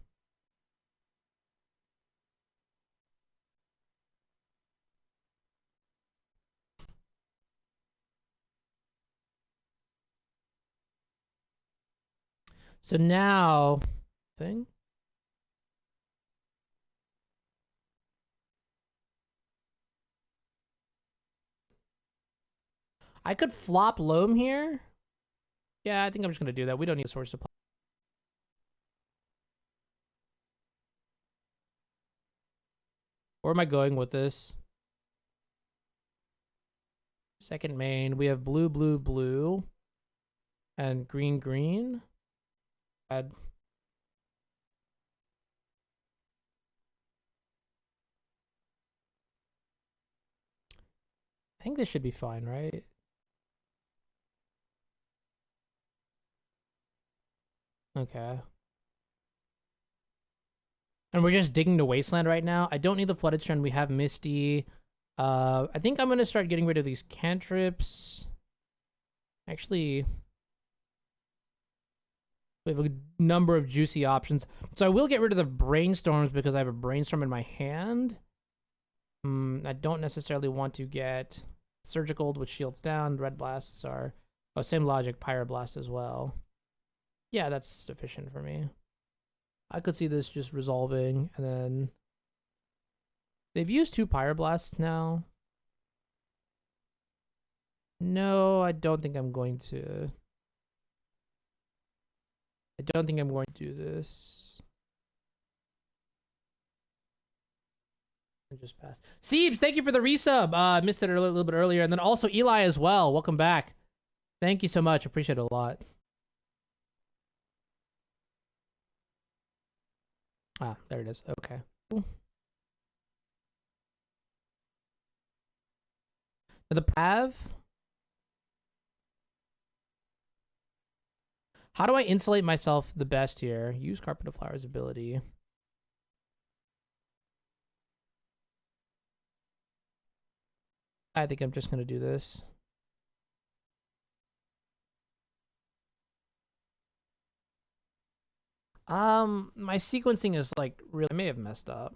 Speaker 1: So now, I could flop loam here. Yeah, I think I'm just gonna do that. We don't need a source supply. Where am I going with this? Second main, we have blue, blue, blue, and green, green. Add. I think this should be fine, right? Okay. And we're just digging the Wasteland right now. I don't need the Flooded Strand. We have Misty. I think I'm going to start getting rid of these cantrips. Actually, we have a number of juicy options. So I will get rid of the Brainstorms because I have a Brainstorm in my hand. I don't necessarily want to get Surgical, which shields down. Red Blasts are... Oh, same logic. Pyroblast as well. Yeah, that's sufficient for me. I could see this just resolving, and then... They've used 2 Pyroblasts now. No, I don't think I'm going to... I don't think I'm going to do this. I just passed. Siebes, thank you for the resub. Missed it a little bit earlier. And then also Eli as well. Welcome back. Thank you so much. Appreciate it a lot. Ah, there it is. Okay. The Pav. How do I insulate myself the best here? Use Carpet of Flowers ability. I think I'm just going to do this. My sequencing is like really... I may have messed up.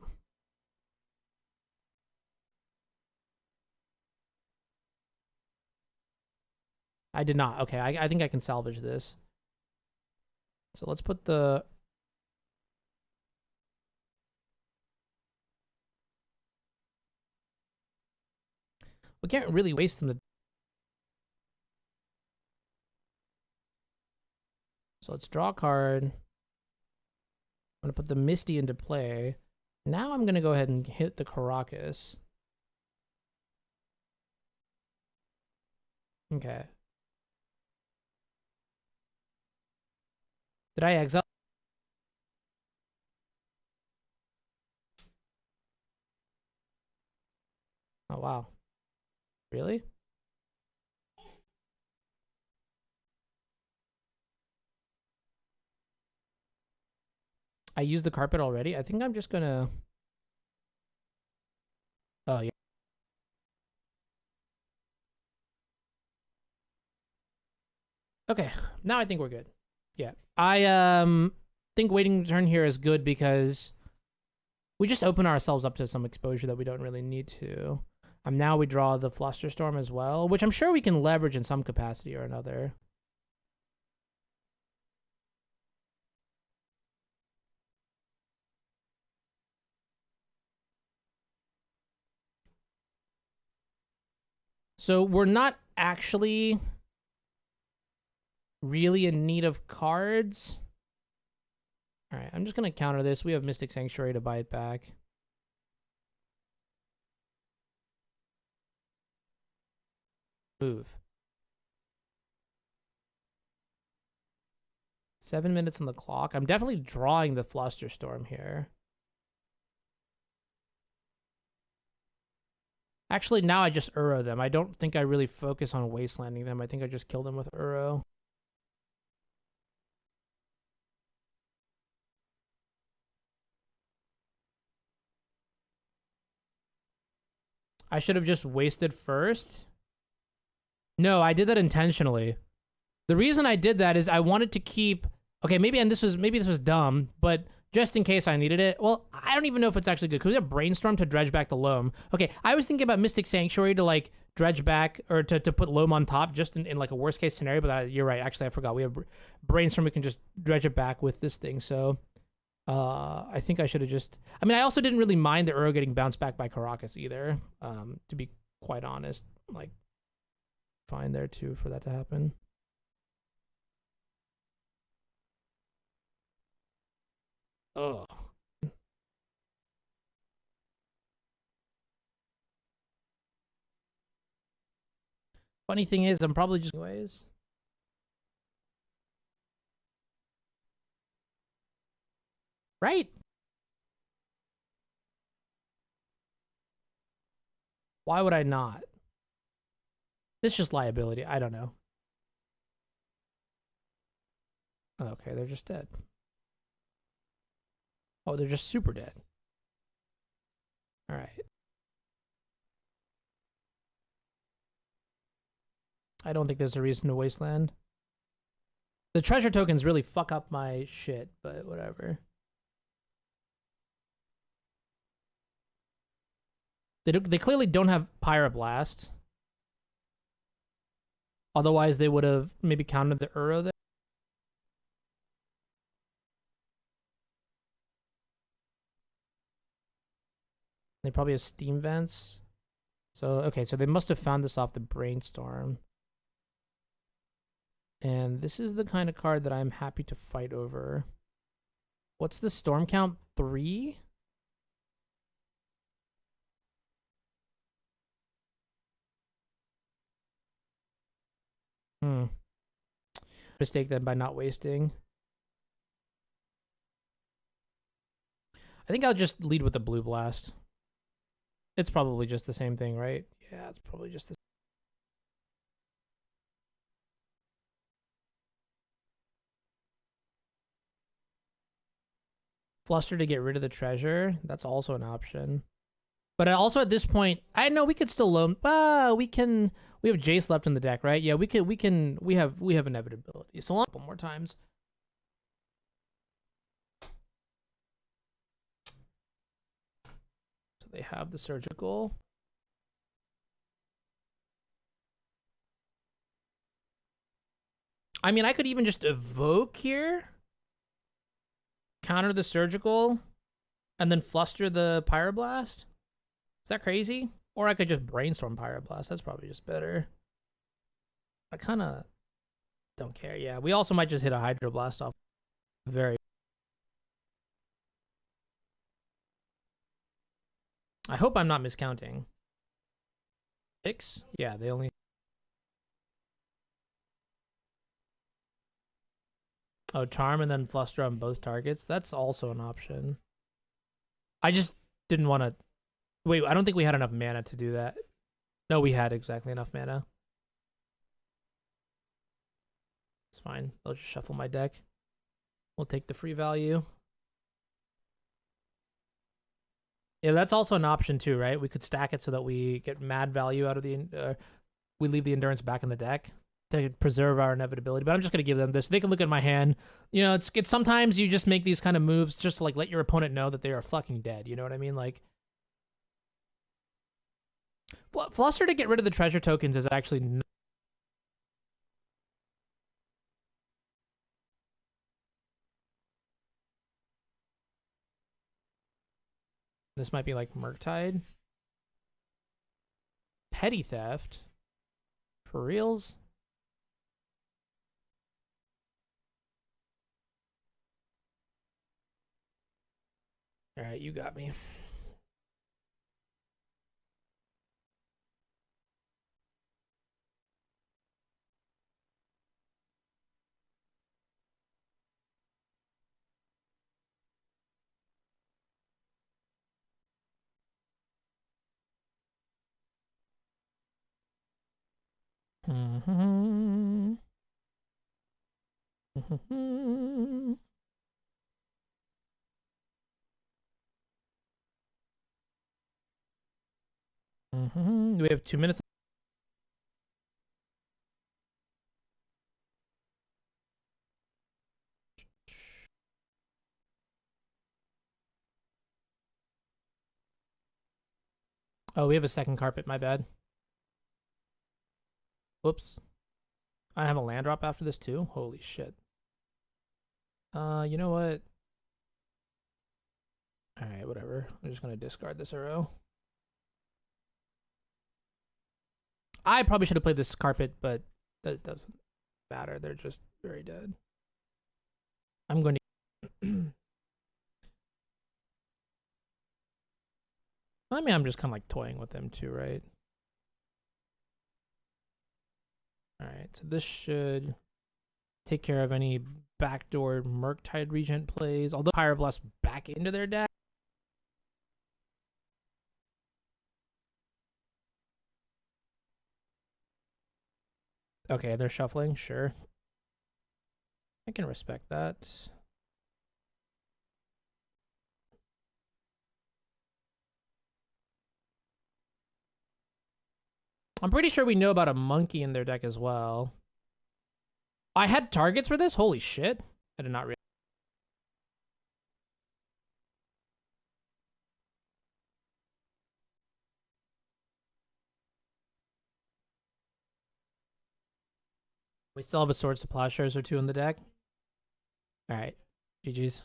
Speaker 1: I did not. Okay, I think I can salvage this. So let's put the... We can't really waste them to... So let's draw a card. I'm going to put the Misty into play. Now I'm going to go ahead and hit the Caracas. Okay. Did I exile? Oh, wow. Really? I used the carpet already? I think I'm just gonna... Oh, yeah. Okay, now I think we're good. Yeah. I think waiting turn here is good because we just open ourselves up to some exposure that we don't really need to. Now we draw the Flusterstorm as well, which I'm sure we can leverage in some capacity or another. So we're not actually really in need of cards. All right, I'm just going to counter this. We have Mystic Sanctuary to buy it back. Move. 7 minutes on the clock. I'm definitely drawing the Flusterstorm here. Actually, now I just Uro them. I don't think I really focus on wastelanding them. I think I just kill them with Uro. I should have just wasted first. No, I did that intentionally. The reason I did that is I wanted to keep... Okay, maybe this was dumb, but just in case I needed it. Well, I don't even know if it's actually good because we have Brainstorm to dredge back the Loam. Okay, I was thinking about Mystic Sanctuary to like dredge back or to put Loam on top just in like a worst case scenario, but you're right. Actually, I forgot. We have Brainstorm. We can just dredge it back with this thing. So I think I should have just... I mean, I also didn't really mind the Uro getting bounced back by Caracas either, to be quite honest. Like, fine there too for that to happen. Oh. Funny thing is, I'm probably just ways. Right? Why would I not? It's just liability. I don't know. Okay, they're just dead. Oh, they're just super dead. All right. I don't think there's a reason to wasteland. The treasure tokens really fuck up my shit, but whatever. They clearly don't have Pyroblast. Otherwise, they would have maybe counted the Uro there. They probably have Steam Vents. So, okay, so they must have found this off the Brainstorm. And this is the kind of card that I'm happy to fight over. What's the storm count? 3? Mistake then by not wasting. I think I'll just lead with the Blue Blast. It's probably just the same thing, right? Yeah, it's probably just the Fluster to get rid of the treasure. That's also an option. But also at this point, I know we could still loan. We have Jace left in the deck, right? Yeah, we have inevitability. So a couple more times. So they have the surgical. I mean, I could even just evoke here, counter the surgical, and then fluster the Pyroblast. Is that crazy? Or I could just Brainstorm Pyroblast. That's probably just better. I kind of... Don't care. Yeah, we also might just hit a Hydro Blast off. Very. I hope I'm not miscounting. 6? Yeah, they only. Oh, Charm and then Fluster on both targets. That's also an option. I just didn't want to. Wait, I don't think we had enough mana to do that. No, we had exactly enough mana. It's fine. I'll just shuffle my deck. We'll take the free value. Yeah, that's also an option too, right? We could stack it so that we get mad value out of the. We leave the endurance back in the deck to preserve our inevitability. But I'm just gonna give them this. They can look at my hand. You know, it's sometimes you just make these kind of moves just to like let your opponent know that they are fucking dead. You know what I mean? Like, Fluster to get rid of the treasure tokens is actually. This might be like Murktide. Petty Theft. For reals? Alright, you got me. Mm-hmm. Mm-hmm. Mm-hmm. We have 2 minutes. Oh, we have a second carpet. My bad. Whoops. I have a land drop after this too. Holy shit. You know what? All right, whatever. I'm just gonna discard this arrow. I probably should have played this carpet, but that doesn't matter. They're just very dead. I'm going to. I mean, I'm just kind of like toying with them too, right? All right, so this should take care of any backdoor Murktide Regent plays. Although Pyroblast back into their deck. Okay, they're shuffling, sure. I can respect that. I'm pretty sure we know about a monkey in their deck as well. I had targets for this? Holy shit. I did not realize. We still have a Swords to Plowshares or 2 in the deck. Alright. GG's.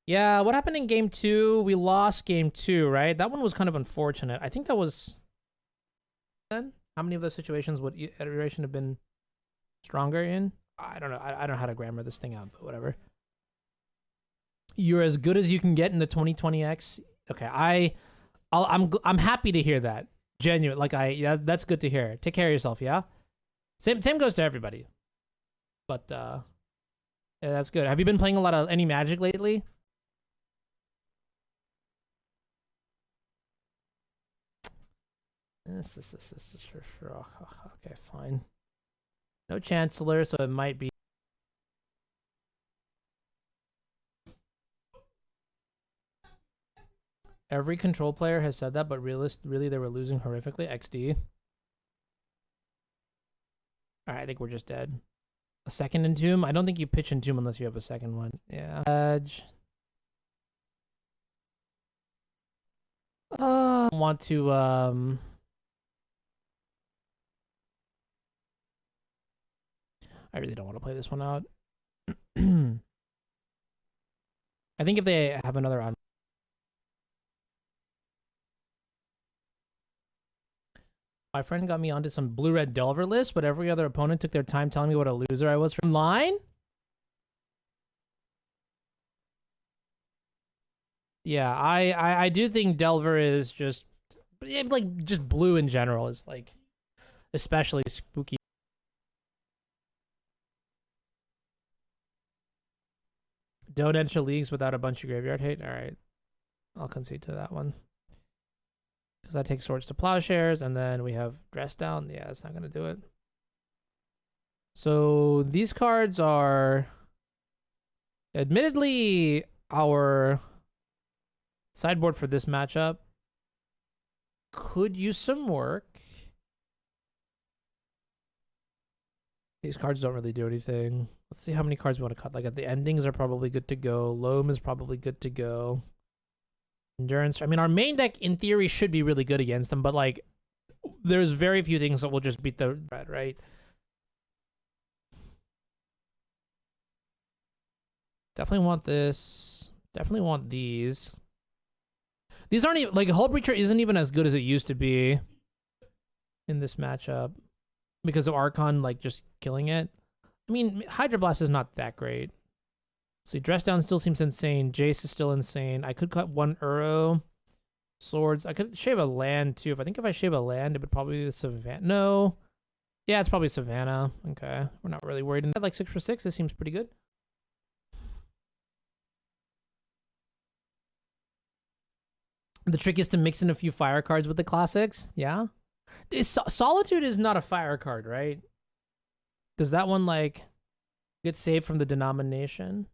Speaker 1: Yeah, what happened in game 2? We lost game 2, right? That one was kind of unfortunate. I think that was... Then? How many of those situations would iteration have been stronger in? I don't know. I don't know how to grammar this thing out, but whatever. You're as good as you can get in the 2020X. Okay, I'm happy to hear that. Genuine, like yeah, that's good to hear. Take care of yourself, yeah. Same goes to everybody. But yeah, that's good. Have you been playing a lot of any Magic lately? This is for sure. Okay, fine. No Chancellor, so it might be. Every control player has said that, but really they were losing horrifically. XD. Alright, I think we're just dead. A second Entomb? I don't think you pitch Entomb unless you have a second one. Yeah. Edge. Want to I really don't want to play this one out. I think if they have another on, My friend got me onto some blue-red Delver list, but every other opponent took their time telling me what a loser I was from line. Yeah, I do think Delver is just like just blue in general is like especially spooky. Don't enter leagues without a bunch of graveyard hate. All right, I'll concede to that one because I take Swords to Plowshares, and then we have Dress Down. Yeah, that's not gonna do it. So these cards are admittedly our sideboard for this matchup. Could use some work. These cards don't really do anything. Let's see how many cards we want to cut. Like, the endings are probably good to go. Loam is probably good to go. Endurance. I mean, our main deck, in theory, should be really good against them, but, like, there's very few things that will just beat the red, right? Definitely want this. Definitely want these. These aren't even, like, Hull Breacher isn't even as good as it used to be in this matchup because of Archon, like, just killing it. I mean, Hydra Blast is not that great. See, Dress Down still seems insane. Jace is still insane. I could cut one Uro. Swords. I could shave a land, too. I think if I shave a land, it would probably be the Savannah. No. Yeah, it's probably Savannah. Okay. We're not really worried. And like 6 for 6, this seems pretty good. The trick is to mix in a few fire cards with the classics. Yeah. Solitude is not a fire card, right? Does that one, like, get saved from the denomination?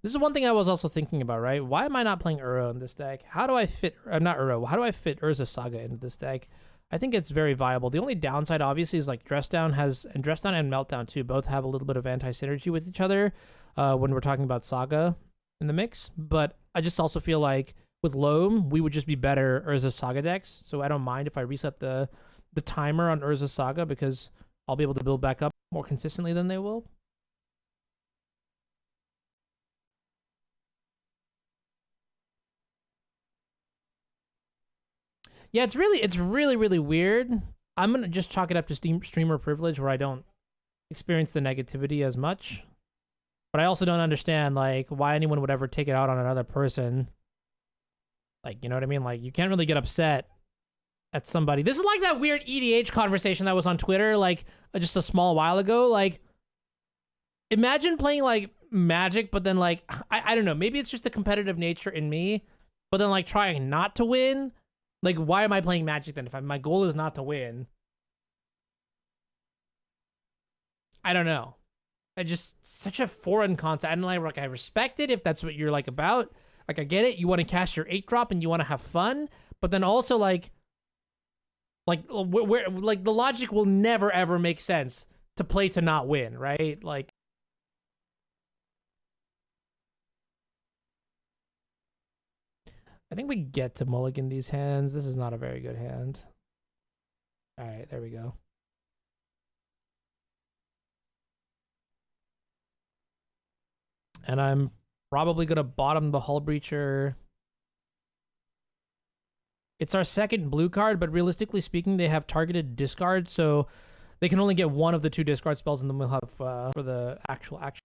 Speaker 1: This is one thing I was also thinking about, right? Why am I not playing Uro in this deck? How do I fit, not Uro, how do I fit Urza Saga into this deck? I think it's very viable. The only downside, obviously, is like Dress Down and Meltdown, too, both have a little bit of anti-synergy with each other when we're talking about Saga in the mix. But I just also feel like with Loam, we would just be better Urza Saga decks. So I don't mind if I reset the timer on Urza Saga because I'll be able to build back up more consistently than they will. Yeah, it's really weird. I'm gonna just chalk it up to streamer privilege where I don't experience the negativity as much. But I also don't understand, like, why anyone would ever take it out on another person. Like, you know what I mean? Like, you can't really get upset at somebody. This is like that weird EDH conversation that was on Twitter, like, just a small while ago. Like, imagine playing, like, Magic, but then, like, I don't know. Maybe it's just the competitive nature in me, but then, like, trying not to win. Like, why am I playing Magic then? If my goal is not to win. I don't know. I just, such a foreign concept. And like I respect it if that's what you're like about. Like, I get it. You want to cast your 8-drop and you want to have fun, but then also like where like the logic will never ever make sense to play to not win, right? Like, I think we get to mulligan these hands. This is not a very good hand. All right, there we go. And I'm probably going to bottom the Hull Breacher. It's our second blue card, but realistically speaking, they have targeted discard, so they can only get one of the 2 discard spells, and then we'll have for the actual action.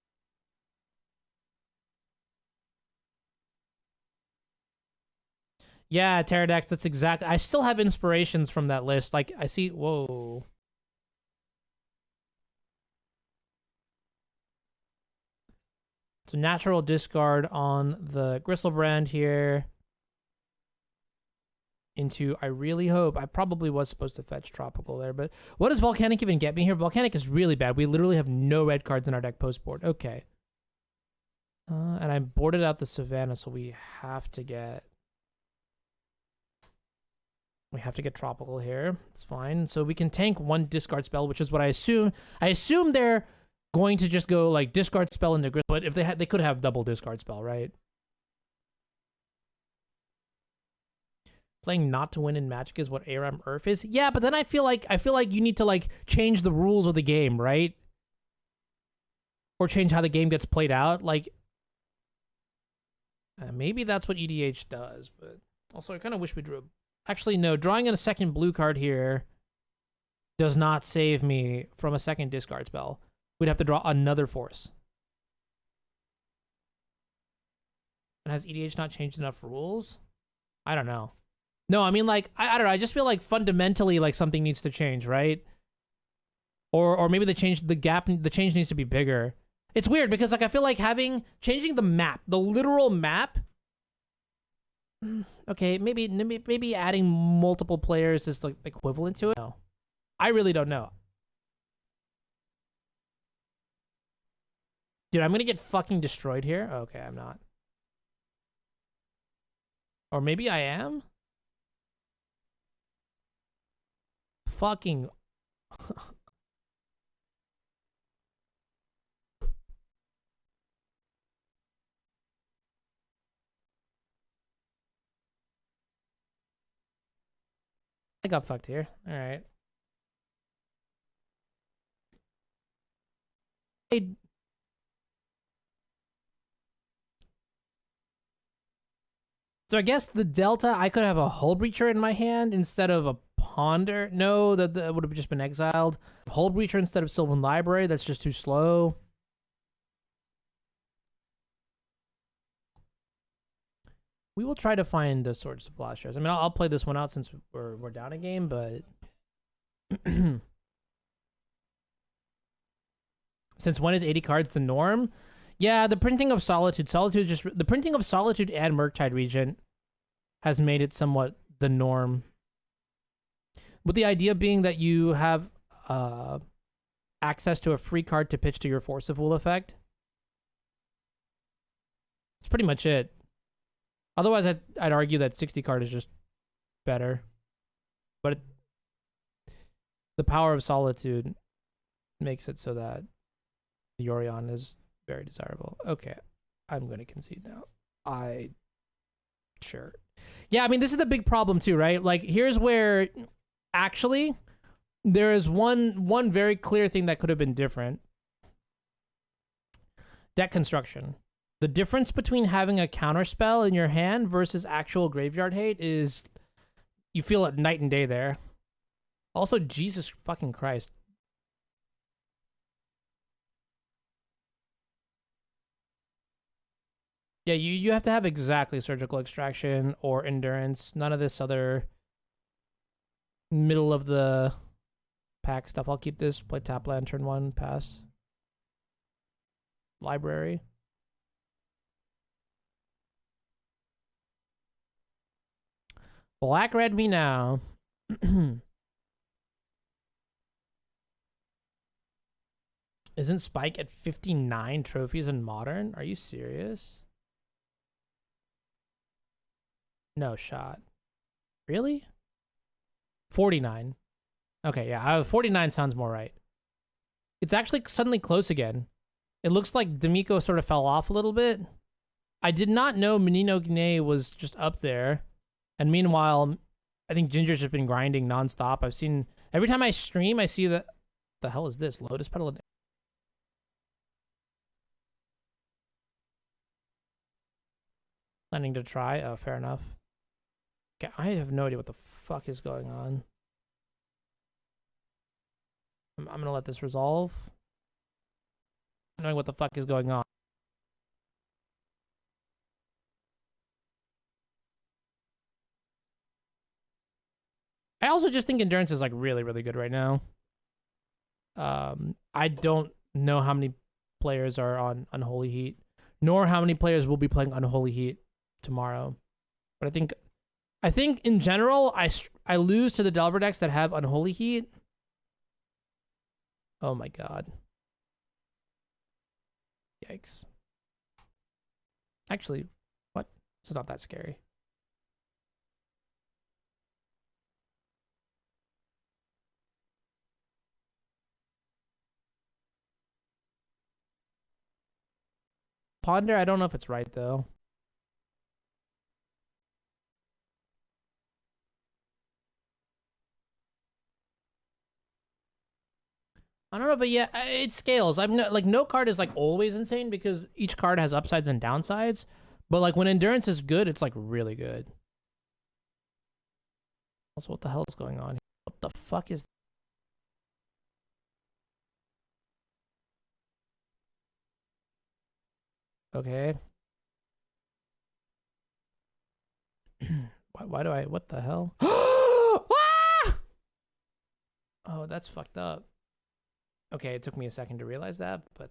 Speaker 1: Yeah, Pterodax, that's exactly. I still have inspirations from that list. Like, I see. Whoa. So natural discard on the Gristlebrand here. Into, I really hope. I probably was supposed to fetch Tropical there, but what does Volcanic even get me here? Volcanic is really bad. We literally have no red cards in our deck post board. Okay. And I boarded out the Savannah, so we have to get Tropical here. It's fine. So we can tank 1 discard spell, which is what I assume. I assume they're going to just go like discard spell into Gristle, but if they could have double discard spell, right? Playing not to win in Magic is what ARAM Earth is. Yeah, but then I feel like you need to like change the rules of the game, right? Or change how the game gets played out. Like, maybe that's what EDH does, but also I kind of wish we drew a Actually, no. Drawing in a second blue card here does not save me from a second discard spell. We'd have to draw another force. And has EDH not changed enough rules? I don't know. No, I mean, like, I don't know. I just feel like fundamentally, like, something needs to change, right? Or maybe the change needs to be bigger. It's weird because, like, I feel like changing the map, the literal map. Okay, maybe adding multiple players is like equivalent to it. No, I really don't know. Dude, I'm gonna get fucking destroyed here. Okay, I'm not. Or maybe I am? Fucking... I got fucked here. Alright. So I guess the delta, I could have a Hold Breacher in my hand instead of a Ponder. No, that would have just been exiled. Hold Breacher instead of Sylvan Library, that's just too slow. We will try to find the Swords to Plowshares. I mean, I'll play this one out since we're down a game, but... Since when is 80 cards the norm? Yeah, the printing of Solitude. The printing of Solitude and Murktide Regent has made it somewhat the norm. With the idea being that you have access to a free card to pitch to your Force of Will effect. That's pretty much it. Otherwise, I'd argue that 60 card is just better. But the power of Solitude makes it so that the Yorion is very desirable. Okay, I'm going to concede now. Sure. Yeah, I mean, this is the big problem too, right? Like, here's where, actually, there is one very clear thing that could have been different. Deck construction. The difference between having a counterspell in your hand versus actual graveyard hate is, you feel it night and day there. Also, Jesus fucking Christ. Yeah, you have to have exactly Surgical Extraction or Endurance. None of this other middle of the pack stuff. I'll keep this. Play Tap Land, turn 1, pass. Library. Black red me now. Isn't Spike at 59 trophies in Modern? Are you serious? No shot. Really? 49. Okay, yeah, 49 sounds more right. It's actually suddenly close again. It looks like D'Amico sort of fell off a little bit. I did not know Menino Gnay was just up there. And meanwhile, I think Ginger's just been grinding nonstop. I've seen... Every time I stream, I see that... The hell is this? Lotus Petal... Planning to try? Oh, fair enough. Okay, I have no idea what the fuck is going on. I'm gonna let this resolve. Knowing what the fuck is going on. I also just think Endurance is like really, really good right now. I don't know how many players are on Unholy Heat, nor how many players will be playing Unholy Heat tomorrow. But I think in general, I lose to the Delver decks that have Unholy Heat. Oh my god. Yikes. Actually, what? It's not that scary. Ponder, I don't know if it's right though. I don't know, but yeah, it scales. I'm not, like, no card is like always insane because each card has upsides and downsides. But like when Endurance is good, it's like really good. Also, what the hell is going on here? What the fuck is... Okay. Why do I... What the hell? Ah! Oh, that's fucked up. Okay, it took me a second to realize that, but...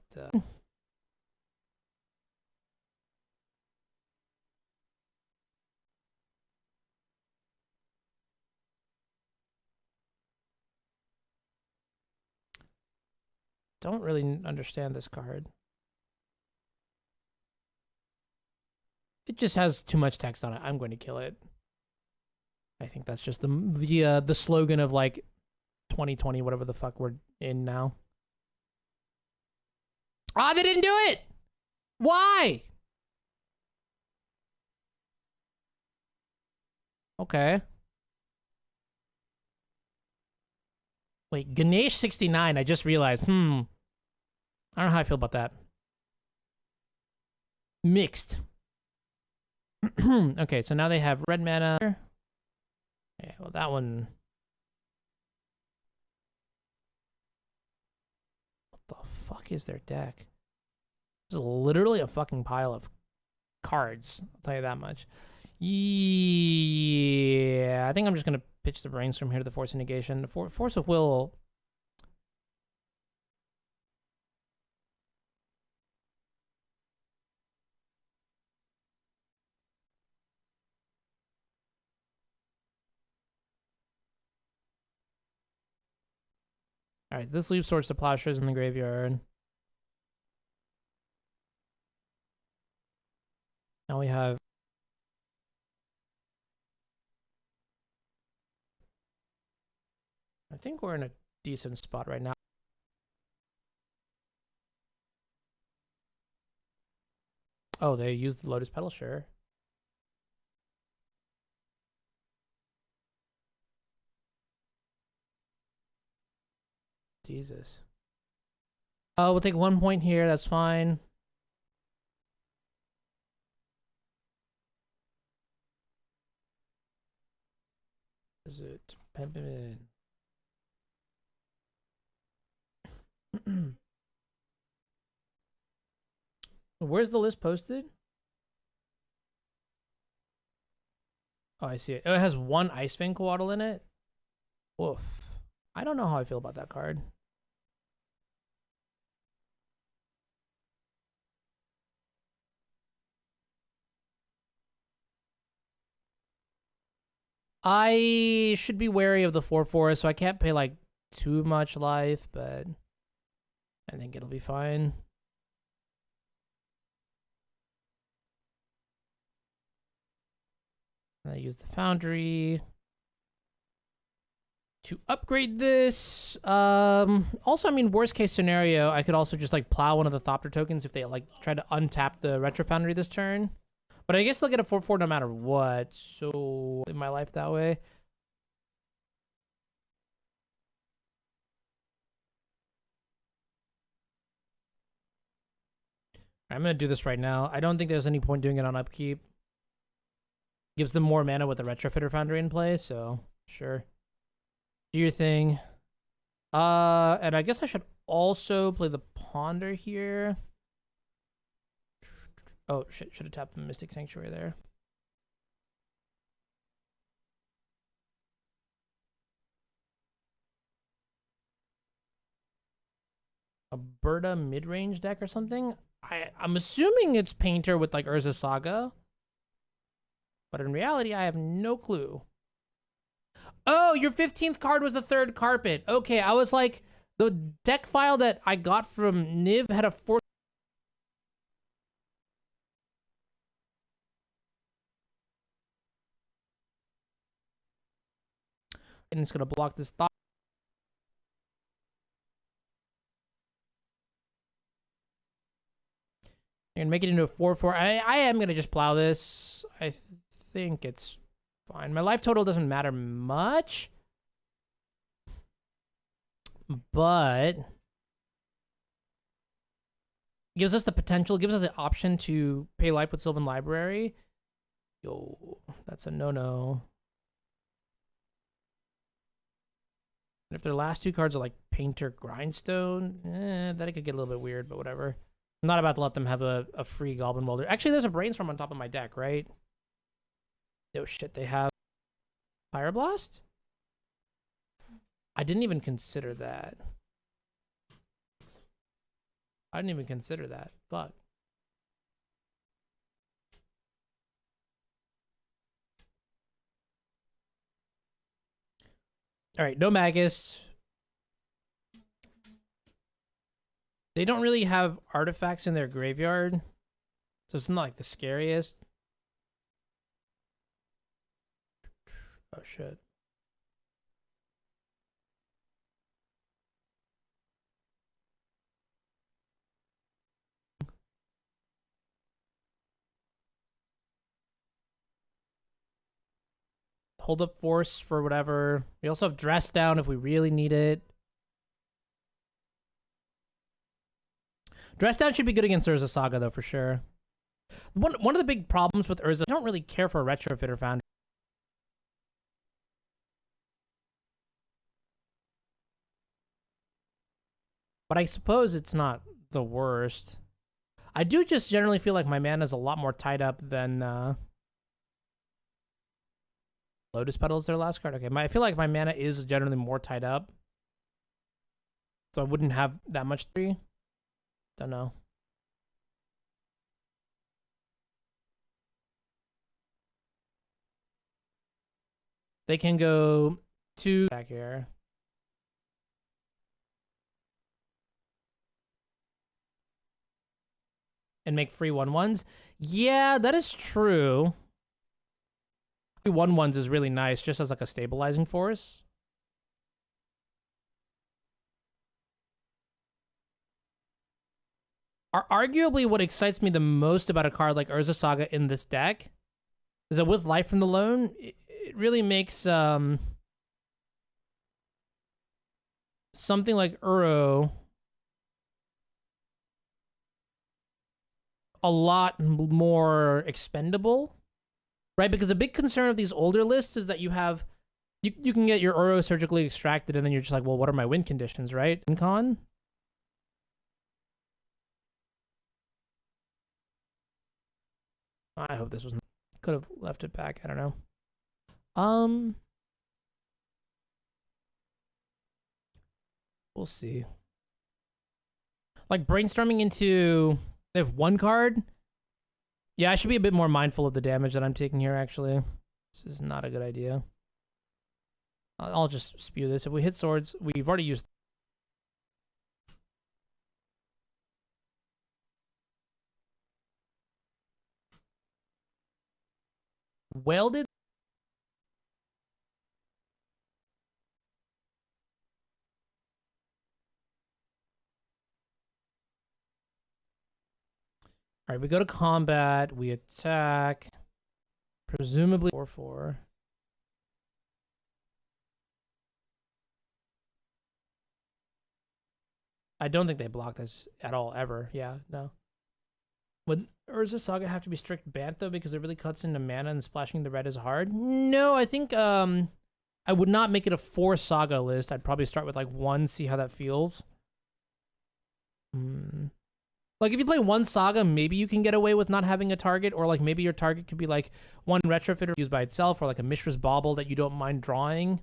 Speaker 1: Don't really understand this card. It just has too much text on it. I'm going to kill it. I think that's just the slogan of like 2020, whatever the fuck we're in now. Ah, they didn't do it. Why? Okay. Wait, Ganesh 69. I just realized. I don't know how I feel about that. Mixed. Okay, so now they have red mana. Yeah, well, that one. What the fuck is their deck? It's literally a fucking pile of cards. I'll tell you that much. Yeah, I think I'm just gonna pitch the brainstorm here to the Force of Negation. Force of Will. All right, this leaves Swords to Plowshares in the graveyard. Now we have... I think we're in a decent spot right now. Oh, they used the Lotus Petal, sure. Jesus. We'll take 1 point here, that's fine. Is it Pimpin'? Where's the list posted? Oh, I see it. Oh, it has one Ice Fang Coatl in it? Oof. I don't know how I feel about that card. I should be wary of the 4/4, so I can't pay like too much life, but I think it'll be fine. I use the Foundry to upgrade this. Also, I mean, worst case scenario, I could also just like plow one of the Thopter tokens if they like try to untap the Retro Foundry this turn. But I guess they'll get a 4/4 no matter what. So in my life that way. I'm gonna do this right now. I don't think there's any point doing it on upkeep. Gives them more mana with the Retrofitter Foundry in play, so sure. Do your thing. And I guess I should also play the Ponder here. Oh shit, should have tapped the Mystic Sanctuary there. A Berta mid-range deck or something? I'm assuming it's Painter with like Urza Saga. But in reality, I have no clue. Oh, your 15th card was the third carpet. Okay, I was like, the deck file that I got from Niv had a fourth. And it's gonna block this thought. You're gonna make it into a 4/4. I am gonna just plow this. I think it's fine. My life total doesn't matter much. But gives us the potential, gives us the option to pay life with Sylvan Library. Yo, that's a no-no. And if their last two cards are like Painter Grindstone, then it could get a little bit weird, but whatever. I'm not about to let them have a free Goblin Welder. Actually, there's a Brainstorm on top of my deck, right? Oh shit, they have Fire Blast? I didn't even consider that. Fuck. All right, no Magus. They don't really have artifacts in their graveyard, so it's not like the scariest. Oh shit. Hold up force for whatever. We also have dress down if we really need it. Dress down should be good against Urza Saga though, for sure. One of the big problems with Urza, I don't really care for a Retrofitter Foundry. But I suppose it's not the worst. I do just generally feel like my mana is a lot more tied up than Lotus Petal is their last card. Okay, I feel like my mana is generally more tied up. So I wouldn't have that much 3. Don't know. They can go 2 back here. And make free 1/1s. Yeah, that is true. 1/1s is really nice, just as like a stabilizing force. Arguably, what excites me the most about a card like Urza Saga in this deck is that with Life from the Loan, it really makes something like Uro a lot more expendable, right? Because a big concern of these older lists is that you can get your Uro surgically extracted, and then you're just like, well, what are my win conditions, right? Con. I hope this was. Could have left it back. I don't know. We'll see. Like brainstorming into. They have 1 card. Yeah, I should be a bit more mindful of the damage that I'm taking here, actually. This is not a good idea. I'll just spew this. If we hit swords, we've already used... Welded? All right, we go to combat. We attack. Presumably 4/4. I don't think they block this at all, ever. Yeah, no. Would Urza Saga have to be strict banned, though, because it really cuts into mana and splashing the red is hard? No, I think I would not make it a 4 Saga list. I'd probably start with, like, 1, see how that feels. Like, if you play 1 Saga, maybe you can get away with not having a target, or, like, maybe your target could be, like, 1 Retrofitter used by itself, or, like, a Mishra's Bauble that you don't mind drawing.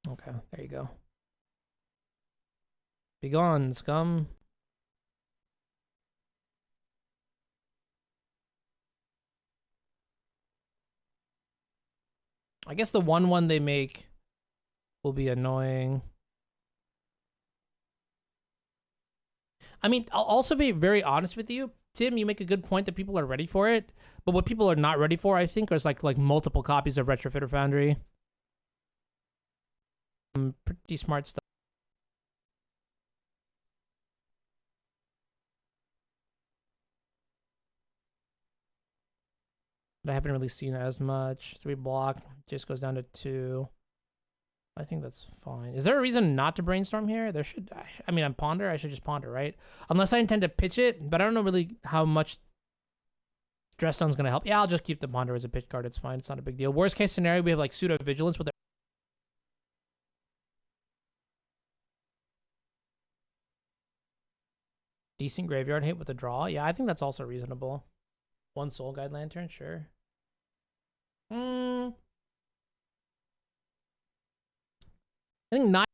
Speaker 1: Okay, there you go. Be gone, scum. I guess the 1/1 they make will be annoying. I mean, I'll also be very honest with you. Tim, you make a good point that people are ready for it. But what people are not ready for, I think, is like multiple copies of Retrofitter Foundry. Pretty smart stuff. But I haven't really seen as much. 3 block just goes down to 2. I think that's fine. Is there a reason not to brainstorm here? There should. I mean, I'm ponder. I should just ponder, right? Unless I intend to pitch it, but I don't know really how much Dressstone's gonna help. Yeah, I'll just keep the ponder as a pitch card. It's fine. It's not a big deal. Worst case scenario, we have like pseudo vigilance with Decent graveyard hit with a draw. Yeah, I think that's also reasonable. One Soul Guide Lantern, sure. I think 9.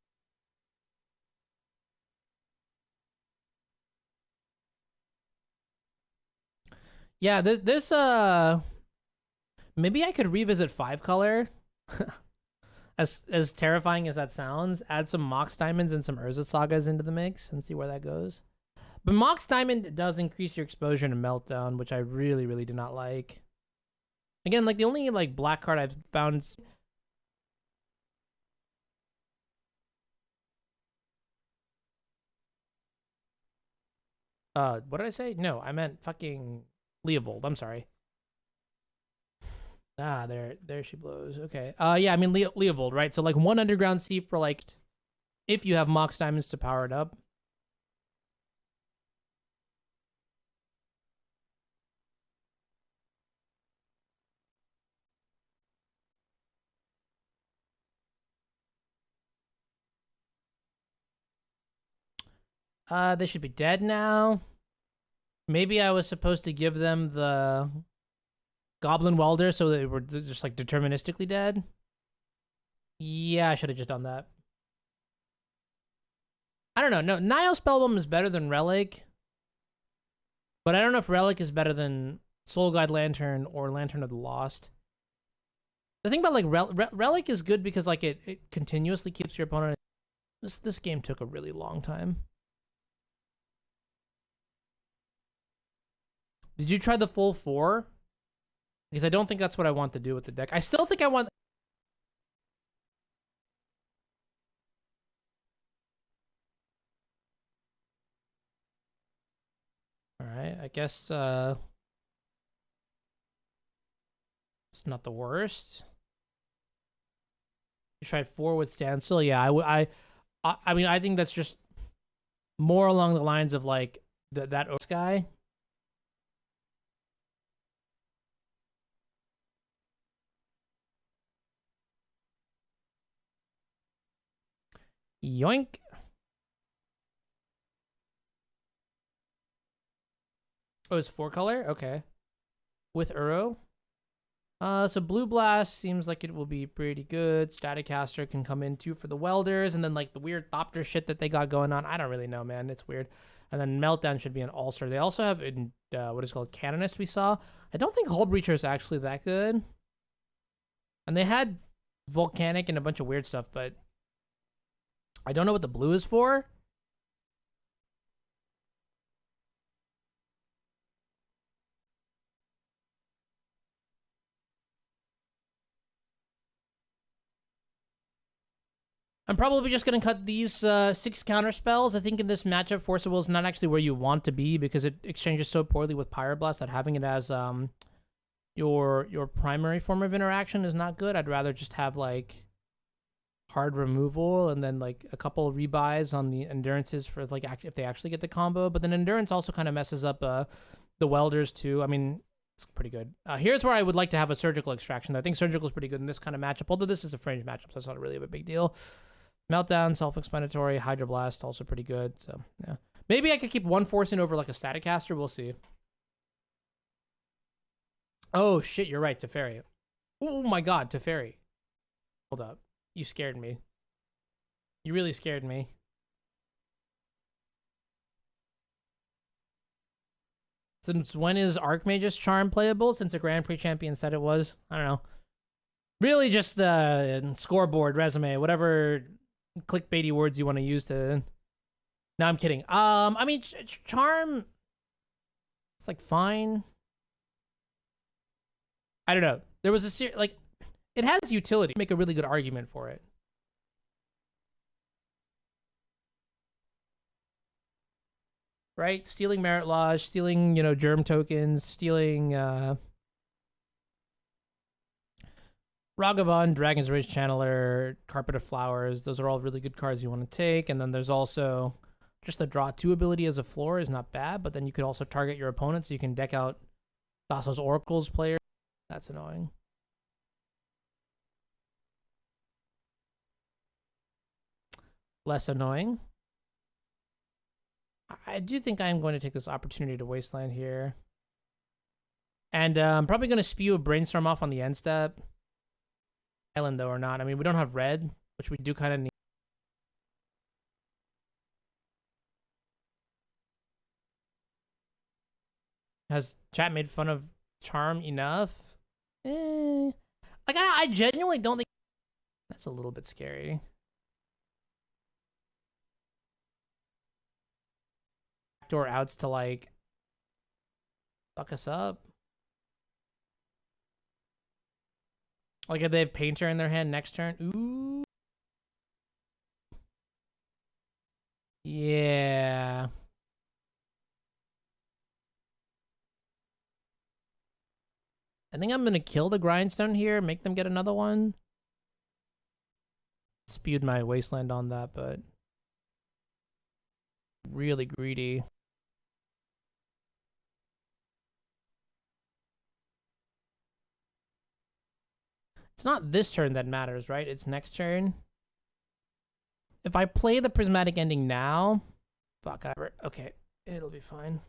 Speaker 1: Yeah, there's maybe I could revisit 5-color. As terrifying as that sounds, add some Mox Diamonds and some Urza Sagas into the mix and see where that goes. But Mox Diamond does increase your exposure to Meltdown, which I really, really do not like. Again, like the only like black card I've found. What did I say? No, I meant fucking Leovold. I'm sorry. Ah, there she blows. Okay. Yeah, I mean Leovold, right? So like 1 Underground Sea for like if you have Mox Diamonds to power it up. They should be dead now. Maybe I was supposed to give them the Goblin Welder so they were just like deterministically dead. Yeah, I should have just done that. I don't know. No, Nile Spellbomb is better than Relic, but I don't know if Relic is better than Soul Guide Lantern or Lantern of the Lost. The thing about like Relic is good because like it continuously keeps your opponent. This game took a really long time. Did you try the full 4? Because I don't think that's what I want to do with the deck. I still think I want. All right, I guess it's not the worst. You tried 4 with Standstill. Yeah, I mean, I think that's just more along the lines of like that Oaks guy. Yoink. Oh, it's 4-color? Okay. With Uro. So Blue Blast seems like it will be pretty good. Staticaster can come in too for the Welders, and then like the weird Thopter shit that they got going on. I don't really know, man. It's weird. And then Meltdown should be an all-star. They also have in what is called Canonist we saw. I don't think Hull Breacher is actually that good. And they had Volcanic and a bunch of weird stuff, but I don't know what the blue is for. I'm probably just going to cut these 6 counter spells. I think in this matchup, Force of Will is not actually where you want to be because it exchanges so poorly with Pyroblast that having it as your primary form of interaction is not good. I'd rather just have like hard removal and then like a couple of rebuys on the Endurances for like if they actually get the combo. But then Endurance also kind of messes up the Welders too. I mean, it's pretty good. Here's where I would like to have a Surgical Extraction. I think Surgical is pretty good in this kind of matchup, although this is a fringe matchup, so it's not really a big deal. Meltdown, self-explanatory. Hydroblast, also pretty good. So, yeah. Maybe I could keep one Force in over like a Staticaster. We'll see. Oh, shit, you're right. Teferi. Oh, my God, Teferi. Hold up. You scared me. You really scared me. Since when is Archmage's Charm playable? Since a Grand Prix champion said it was? I don't know. Really just scoreboard, resume, whatever clickbaity words you want to use to. No, I'm kidding. I mean, Charm. It's like fine. I don't know. There was a like, it has utility. Make a really good argument for it. Right? Stealing Merit Lodge, stealing, Germ tokens, stealing Ragavan, Dragon's Rage Channeler, Carpet of Flowers. Those are all really good cards you want to take. And then there's also just the draw 2 ability as a floor is not bad, but then you could also target your opponent so you can deck out Thassa's Oracle's player. That's annoying. Less annoying. I do think I am going to take this opportunity to wasteland here. And I'm probably going to spew a brainstorm off on the end step. Island, though, or not. I mean, we don't have red, which we do kind of need. Has chat made fun of Charm enough? Like, I genuinely don't think... That's a little bit scary. Backdoor outs to, like, fuck us up. Like, if they have Painter in their hand next turn. Ooh. Yeah. I think I'm going to kill the Grindstone here, make them get another one. Spewed my Wasteland on that, but really greedy. It's not this turn that matters, right? It's next turn. If I play the Prismatic Ending now... Fuck, okay, it'll be fine.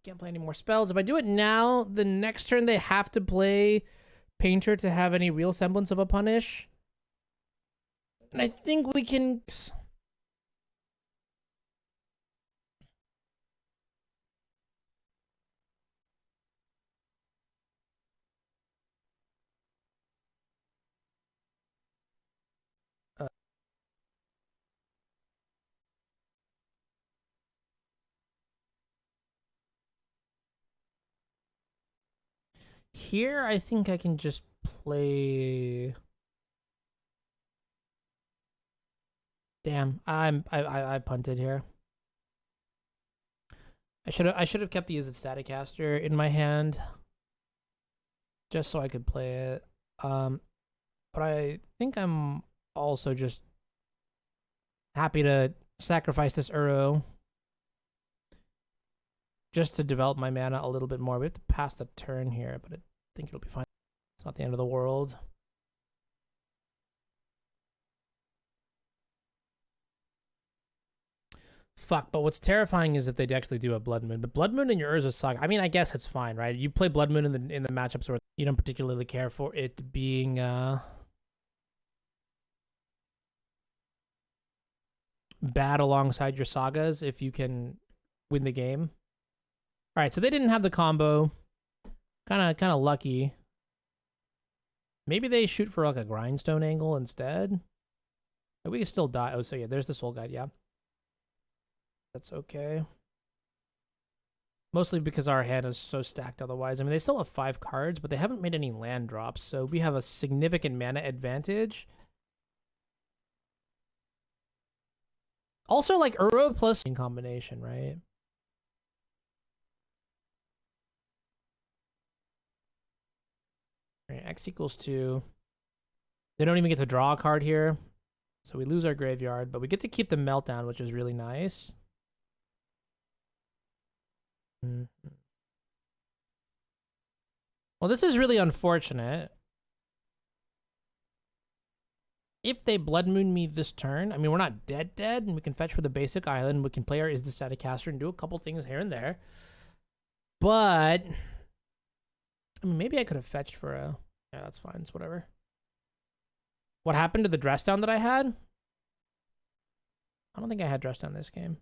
Speaker 1: Can't play any more spells. If I do it now, the next turn they have to play Painter to have any real semblance of a punish. And I think we can... Here, I think I can just play... Damn, I punted here. I should have kept the Is It Staticaster in my hand, just so I could play it. But I think I'm also just happy to sacrifice this Uro just to develop my mana a little bit more. We have to pass the turn here, but I think it'll be fine. It's not the end of the world. Fuck, but what's terrifying is if they actually do a Blood Moon. But Blood Moon in your Urza Saga, I mean, I guess it's fine, right? You play Blood Moon in the matchups where you don't particularly care for it being bad alongside your sagas if you can win the game. All right, so they didn't have the combo. Kind of lucky. Maybe they shoot for like a Grindstone angle instead. We can still die. Oh, so yeah, there's the Soul Guide, yeah. That's okay. Mostly because our hand is so stacked otherwise. I mean, they still have 5 cards, but they haven't made any land drops, so we have a significant mana advantage. Also, like, Uro plus in combination, right? All right, X equals 2. They don't even get to draw a card here, so we lose our graveyard, but we get to keep the Meltdown, which is really nice. Well, this is really unfortunate. If they Blood Moon me this turn, I mean, we're not dead, and we can fetch for the basic island. We can play our Is the Staticaster and do a couple things here and there. But, I mean, maybe I could have fetched for a... Yeah, that's fine. It's whatever. What happened to the dress down that I had? I don't think I had dress down this game.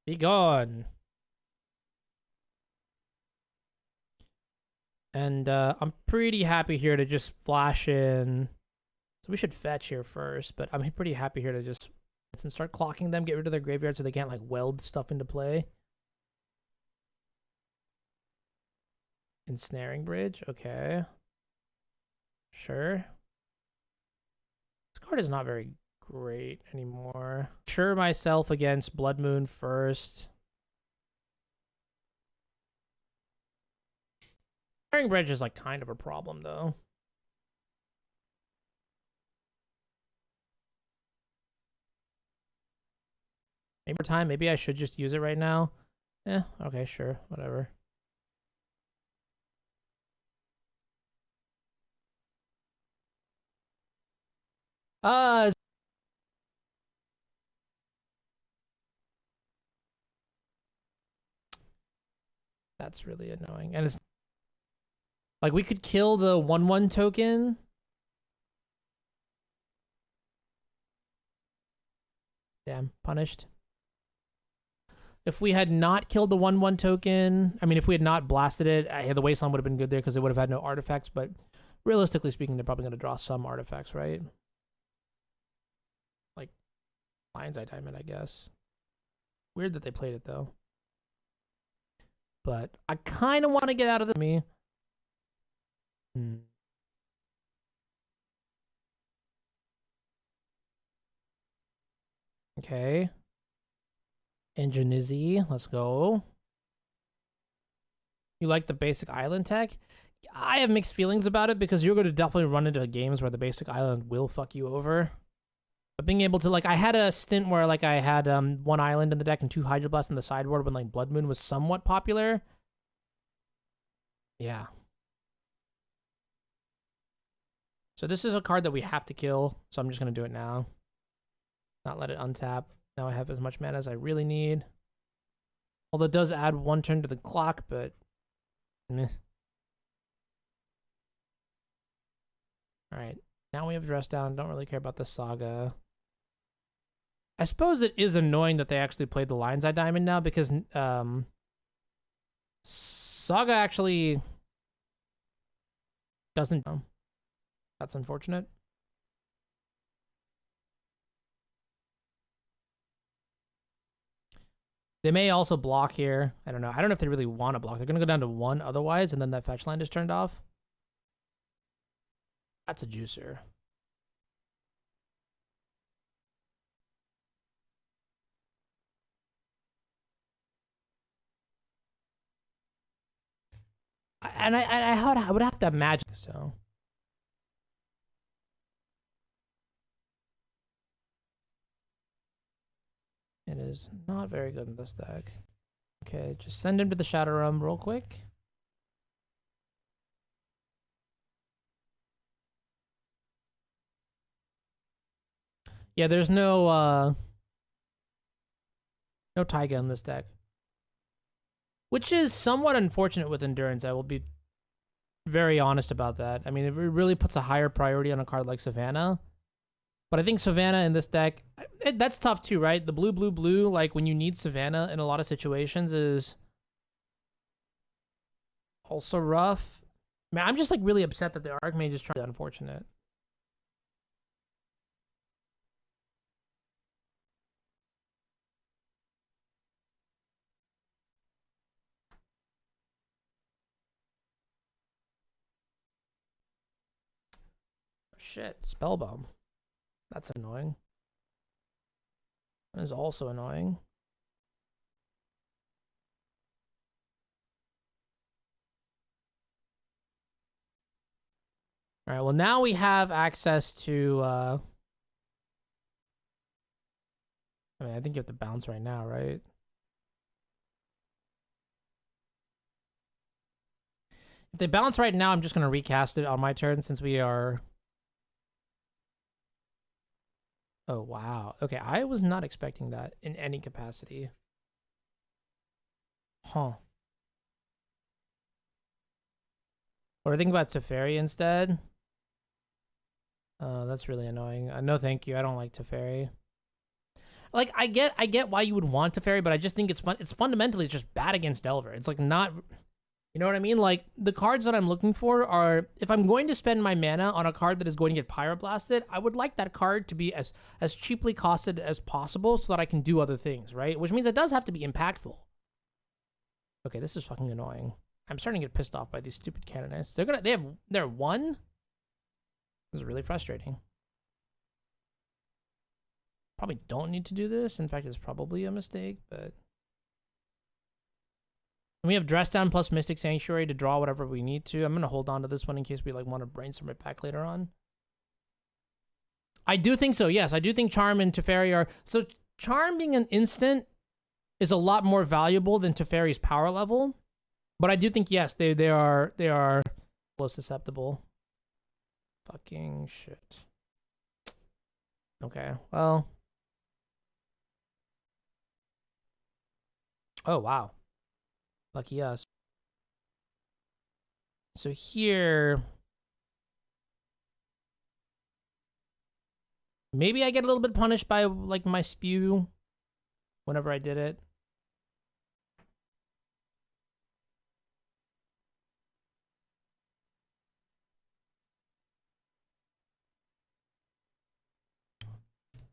Speaker 1: Be gone. And I'm pretty happy here to just flash in. So we should fetch here first, but I'm pretty happy here to just start clocking them, get rid of their graveyard so they can't like weld stuff into play. Ensnaring Bridge, okay. Sure. This card is not very great anymore. Sure myself against Blood Moon first. Ensnaring Bridge is like kind of a problem though. Maybe I should just use it right now. Okay, sure, whatever. That's really annoying. And it's like we could kill the 1/1 token. Damn, punished. If we had not killed the 1/1 token, I mean, if we had not blasted it, the Wasteland would have been good there because it would have had no artifacts. But realistically speaking, they're probably going to draw some artifacts, right? Like Lion's Eye Diamond, I guess. Weird that they played it though. But I kind of want to get out of this. Okay. Ingenuity, let's go. You like the basic island tech? I have mixed feelings about it because you're going to definitely run into games where the basic island will fuck you over. But being able to, like, I had a stint where, like, I had one island in the deck and 2 Hydroblasts in the sideboard when, like, Blood Moon was somewhat popular. Yeah. So this is a card that we have to kill, so I'm just going to do it now. Not let it untap. Now I have as much mana as I really need. Although it does add 1 turn to the clock, but meh. Alright, now we have Dress Down. Don't really care about the Saga. I suppose it is annoying that they actually played the Lion's Eye Diamond now because Saga actually doesn't. That's unfortunate. They may also block here. I don't know. I don't know if they really want to block. They're going to go down to 1 otherwise, and then that fetch land is turned off. That's a juicer. I would have to imagine so. It is not very good in this deck. Okay, just send him to the Shadow Realm real quick. Yeah, there's no Taiga in this deck. Which is somewhat unfortunate with Endurance. I will be very honest about that. I mean, it really puts a higher priority on a card like Savannah. But I think Savannah in this deck, that's tough too, right? The blue, like when you need Savannah in a lot of situations is also rough. Man, I'm just like really upset that the Archmage is trying to be unfortunate. Shit, Spellbomb. That's annoying. That is also annoying. All right, well, now we have access to... I mean, I think you have to bounce right now, right? If they bounce right now, I'm just going to recast it on my turn since we are... Oh, wow. Okay, I was not expecting that in any capacity. Huh. What do I think about Teferi instead? That's really annoying. No, thank you. I don't like Teferi. Like, I get why you would want Teferi, but I just think it's fun. It's fundamentally just bad against Delver. It's like not... You know what I mean? Like, the cards that I'm looking for are, if I'm going to spend my mana on a card that is going to get Pyroblasted, I would like that card to be as cheaply costed as possible so that I can do other things, right? Which means it does have to be impactful. Okay, this is fucking annoying. I'm starting to get pissed off by these stupid candidates. They're 1? This is really frustrating. Probably don't need to do this. In fact, it's probably a mistake, but... We have Dress Down plus Mystic Sanctuary to draw whatever we need to. I'm going to hold on to this one in case we like want to brainstorm it back later on. I do think so, yes. I do think Charm and Teferi are... So Charm being an instant is a lot more valuable than Teferi's power level. But I do think, yes, they are susceptible. Fucking shit. Okay, well. Oh, wow. Lucky us. So here, maybe I get a little bit punished by like my spew whenever I did it.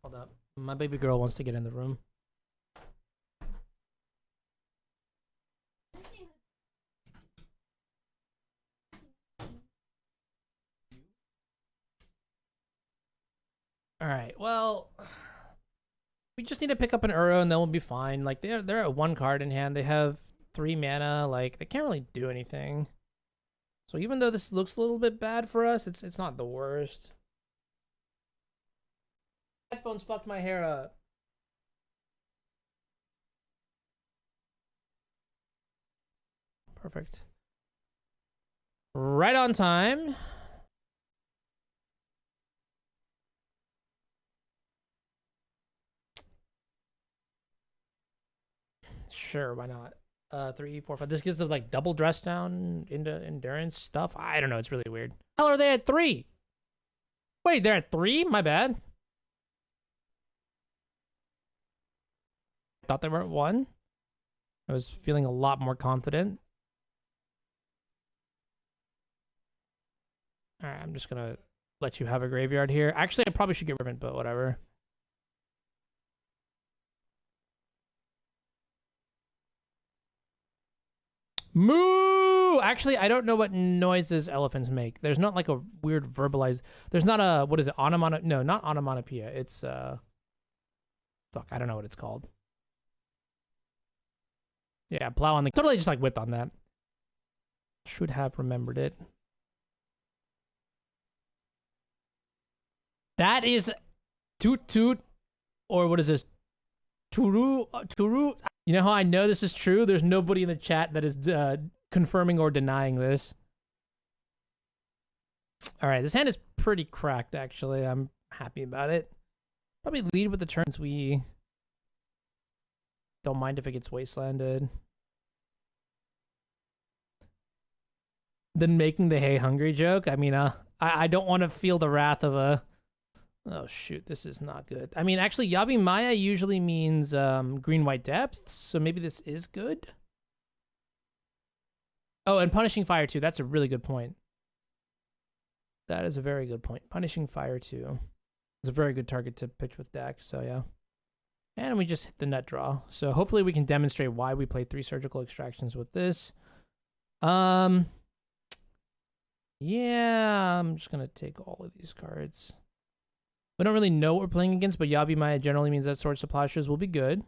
Speaker 1: Hold up. My baby girl wants to get in the room. All right. Well, we just need to pick up an Uro and then we'll be fine. Like they're at 1 card in hand. They have 3 mana. Like they can't really do anything. So even though this looks a little bit bad for us, it's not the worst. Headphones fucked my hair up. Perfect. Right on time. Sure, why not? 3, 4, 5. This gives them like double dress down into endurance stuff. I don't know. It's really weird. Hell, are they at 3? Wait, they're at 3? My bad. I thought they were at 1. I was feeling a lot more confident. All right, I'm just gonna let you have a graveyard here. Actually, I probably should get Riven, but whatever. Moo! Actually, I don't know what noises elephants make. There's not like a weird verbalized. There's not a, what is it? No, not onomatopoeia. It's fuck, I don't know what it's called. Yeah, plow on the, totally just like whipped on that. Should have remembered it. That is toot toot, or what is this? Turu turu. You know how I know this is true? There's nobody in the chat that is confirming or denying this. All right, this hand is pretty cracked, actually. I'm happy about it. Probably lead with the turns. We don't mind if it gets wastelanded. Then making the hey hungry joke. I mean, I don't want to feel the wrath of a. Oh shoot, this is not good. I mean, actually, Yavi Maya usually means green-white depths, so maybe this is good. Oh, and punishing fire too. That's a really good point. That is a very good point. Punishing fire too is a very good target to pitch with deck. So yeah, and we just hit the nut draw. So hopefully we can demonstrate why we play 3 surgical extractions with this. Yeah, I'm just gonna take all of these cards. We don't really know what we're playing against, but Yavi Maya generally means that Sword Splashers will be good.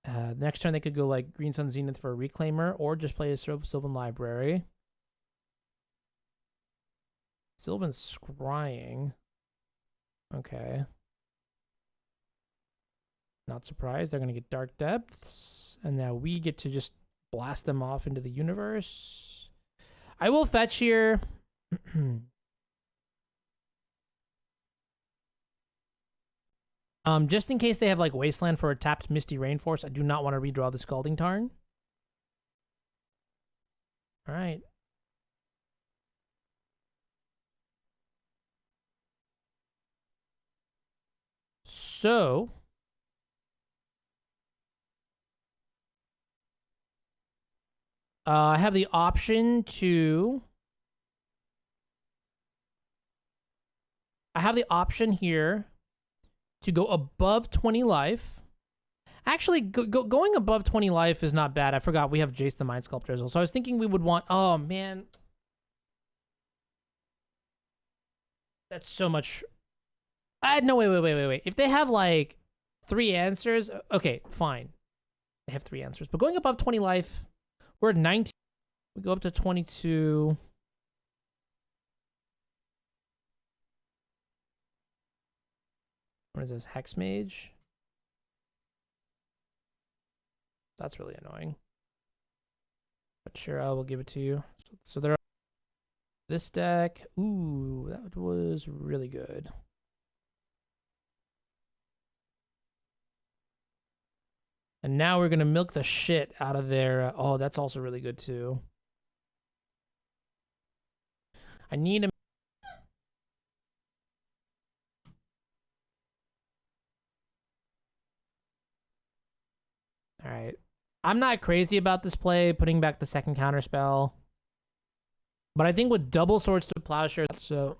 Speaker 1: Next turn, they could go like Green Sun Zenith for a Reclaimer, or just play a Sylvan Library. Sylvan's scrying. Okay. Not surprised. They're going to get Dark Depths. And now we get to just blast them off into the universe. I will fetch here. Just in case they have like Wasteland for a tapped Misty Rainforest, I do not want to redraw the Scalding Tarn. All right. So I have the option to. I have the option here to go above 20 life. Actually, going above 20 life is not bad. I forgot we have Jace the Mind Sculptor as well. So I was thinking we would want... Oh, man. That's so much... No, wait. If they have, like, 3 answers... Okay, fine. They have 3 answers. But going above 20 life, we're at 19. We go up to 22... What is this? Hex Mage? That's really annoying. But sure, I will give it to you. So there are this deck. Ooh, that was really good. And now we're gonna milk the shit out of their. Oh, that's also really good too. I need a. All right. I'm not crazy about this play, putting back the second counter spell. But I think with double swords to plowshare, so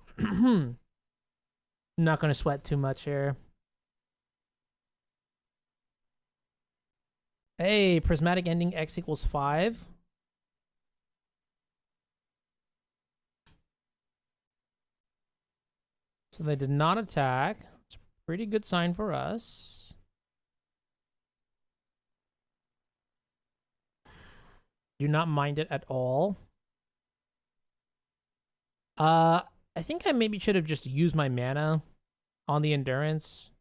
Speaker 1: not gonna sweat too much here. Hey, prismatic ending x equals 5. So they did not attack. It's a pretty good sign for us. Do not mind it at all. I think I maybe should have just used my mana on the endurance.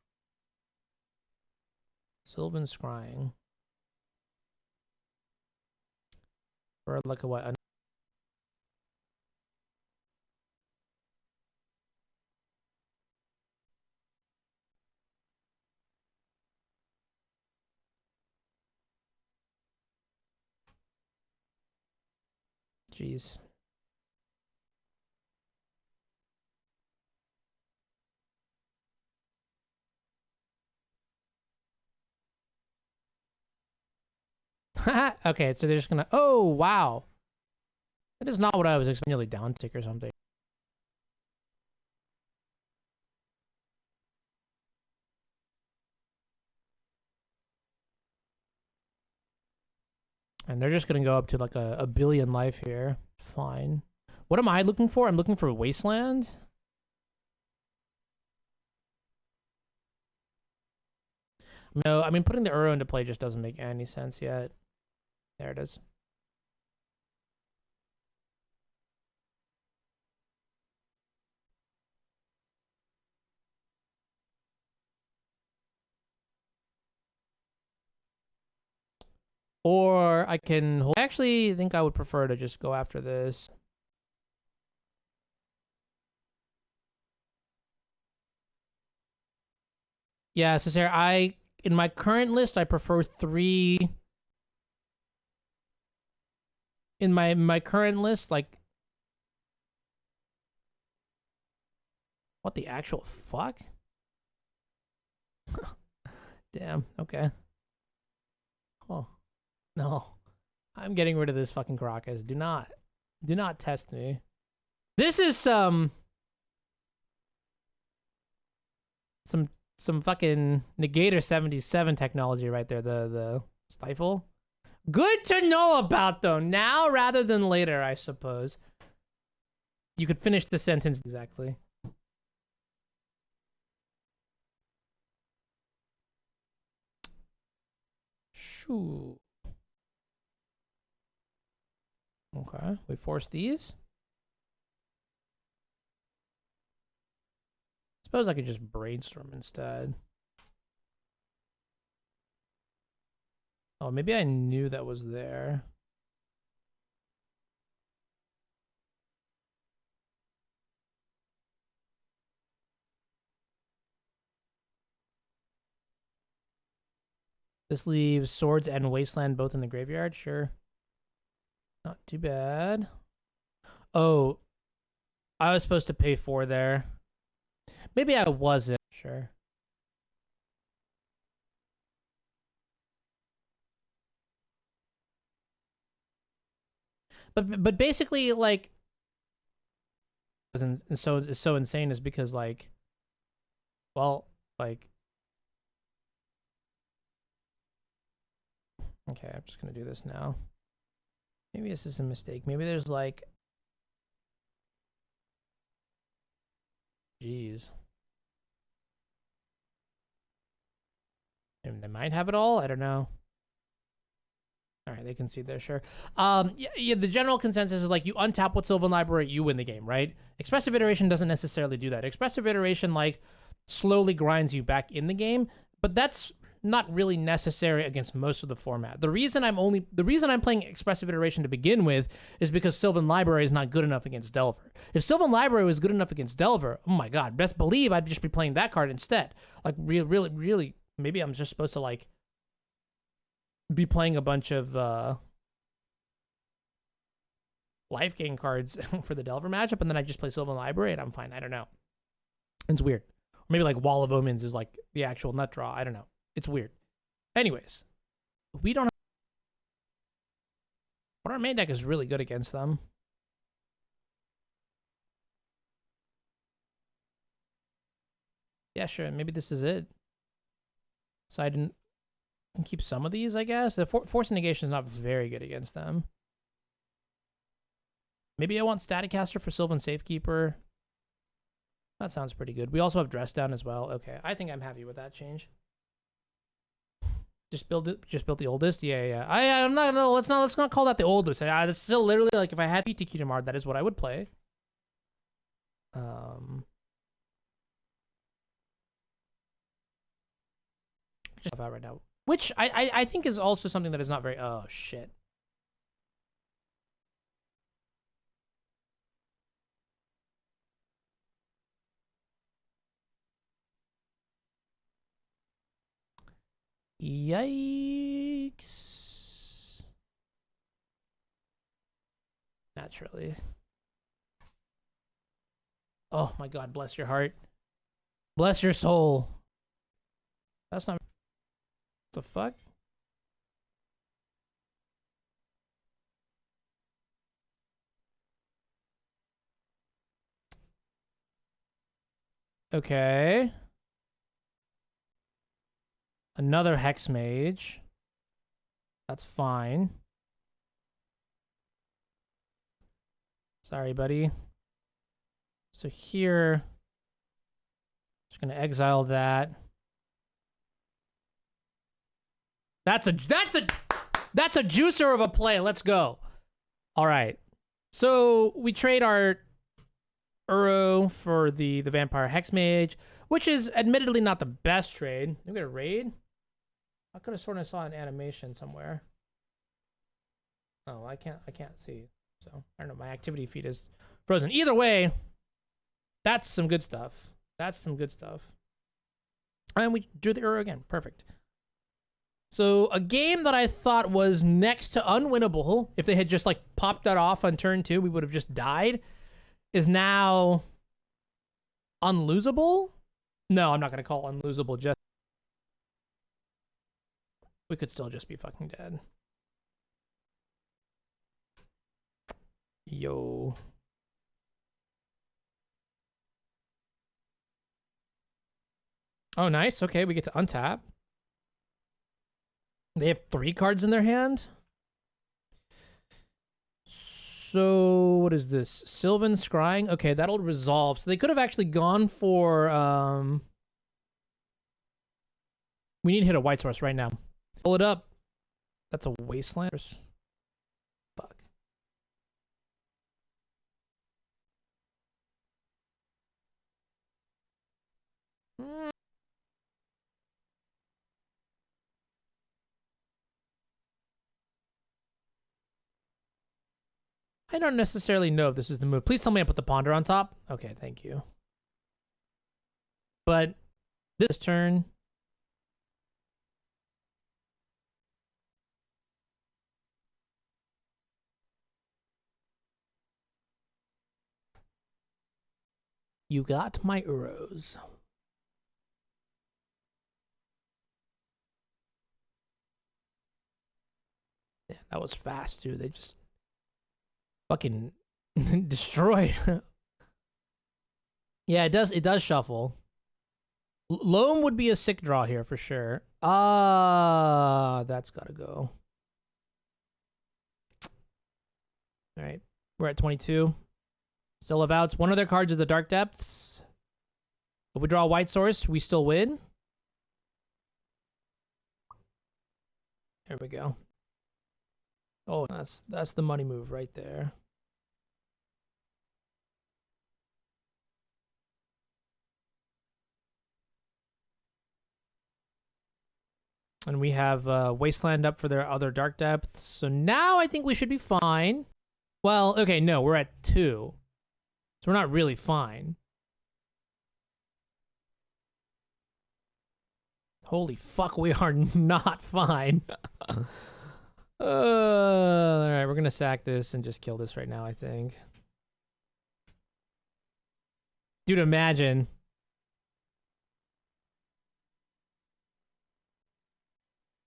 Speaker 1: Sylvan Scrying. For like a what? Jeez. Okay, so they're just gonna. Oh wow, that is not what I was expecting. Nearly down tick or something. And they're just gonna go up to like a billion life here. Fine. What am I looking for? I'm looking for Wasteland. No, I mean putting the Uro into play just doesn't make any sense yet. There it is. Or I can. I actually think I would prefer to just go after this. Yeah, so Sarah, in my current list, I prefer 3. In my current list, like, what the actual fuck? Damn. Okay. Oh no, I'm getting rid of this fucking Caracas. Do not test me. This is some fucking Negator 77 technology right there. The stifle. Good to know about though. Now rather than later, I suppose. You could finish the sentence exactly. Shoo. Okay, we force these. Suppose I could just brainstorm instead. Oh, maybe I knew that was there. This leaves Swords and Wasteland both in the graveyard. Sure. Not too bad. Oh, I was supposed to pay 4 there. Maybe I wasn't. Sure. But basically, like, and so it's so insane is because, like, well, like, okay, I'm just gonna do this now. Maybe this is a mistake. Maybe there's like, jeez. And they might have it all. I don't know. All right, they can see there, sure. Yeah, the general consensus is like you untap with Sylvan Library, you win the game, right? Expressive Iteration doesn't necessarily do that. Expressive Iteration like slowly grinds you back in the game, but that's not really necessary against most of the format. The reason I'm playing Expressive Iteration to begin with is because Sylvan Library is not good enough against Delver. If Sylvan Library was good enough against Delver, oh my god, best believe I'd just be playing that card instead. Like really, maybe I'm just supposed to like be playing a bunch of life gain cards for the Delver matchup, and then I just play Sylvan Library and I'm fine. I don't know. It's weird. Or maybe like Wall of Omens is like the actual nut draw. I don't know. It's weird. Anyways, we don't have... But our main deck is really good against them. Yeah, sure. Maybe this is it. So I can keep some of these, I guess. The Force Negation is not very good against them. Maybe I want Staticaster for Sylvan Safekeeper. That sounds pretty good. We also have Dress Down as well. Okay, I think I'm happy with that change. Just build it. Just built the oldest. Yeah. I'm not. No, let's not call that the oldest. That's still literally like if I had PTQ tomorrow, that is what I would play. Just out right now, which I think is also something that is not very. Oh shit. Yikes. Naturally. Oh my god, bless your heart. Bless your soul. That's not... The fuck? Okay. Another Hex Mage. That's fine. Sorry, buddy. So here, just gonna exile that. That's a juicer of a play. Let's go. All right. So we trade our Uro for the Vampire Hex Mage, which is admittedly not the best trade. We got a raid. I could have sworn I saw an animation somewhere. Oh, I can't see. So I don't know. My activity feed is frozen. Either way, that's some good stuff. That's some good stuff. And we drew the Uro again. Perfect. So a game that I thought was next to unwinnable, if they had just like popped that off on turn 2, we would have just died, is now unlosable. No, I'm not gonna call it unlosable. Just we could still just be fucking dead. Yo. Oh, nice. Okay, we get to untap. They have 3 cards in their hand. So what is this? Sylvan Scrying. Okay, that'll resolve. So they could have actually gone for we need to hit a white source right now. Pull it up. That's a wasteland. Fuck. I don't necessarily know if this is the move. Please tell me I put the Ponder on top. Okay, thank you. But this turn... You got my Uros. Yeah, that was fast, too. They just... fucking destroyed. Yeah, it does shuffle. Loam would be a sick draw here for sure. That's gotta go. All right, we're at 22. Still have outs. One of their cards is the Dark Depths. If we draw a white source, we still win. There we go. Oh, that's the money move right there. And we have Wasteland up for their other Dark Depths. So now I think we should be fine. Well, okay, no, we're at 2. So we're not really fine. Holy fuck, we are not fine. Alright, we're gonna sack this and just kill this right now, I think. Dude, imagine.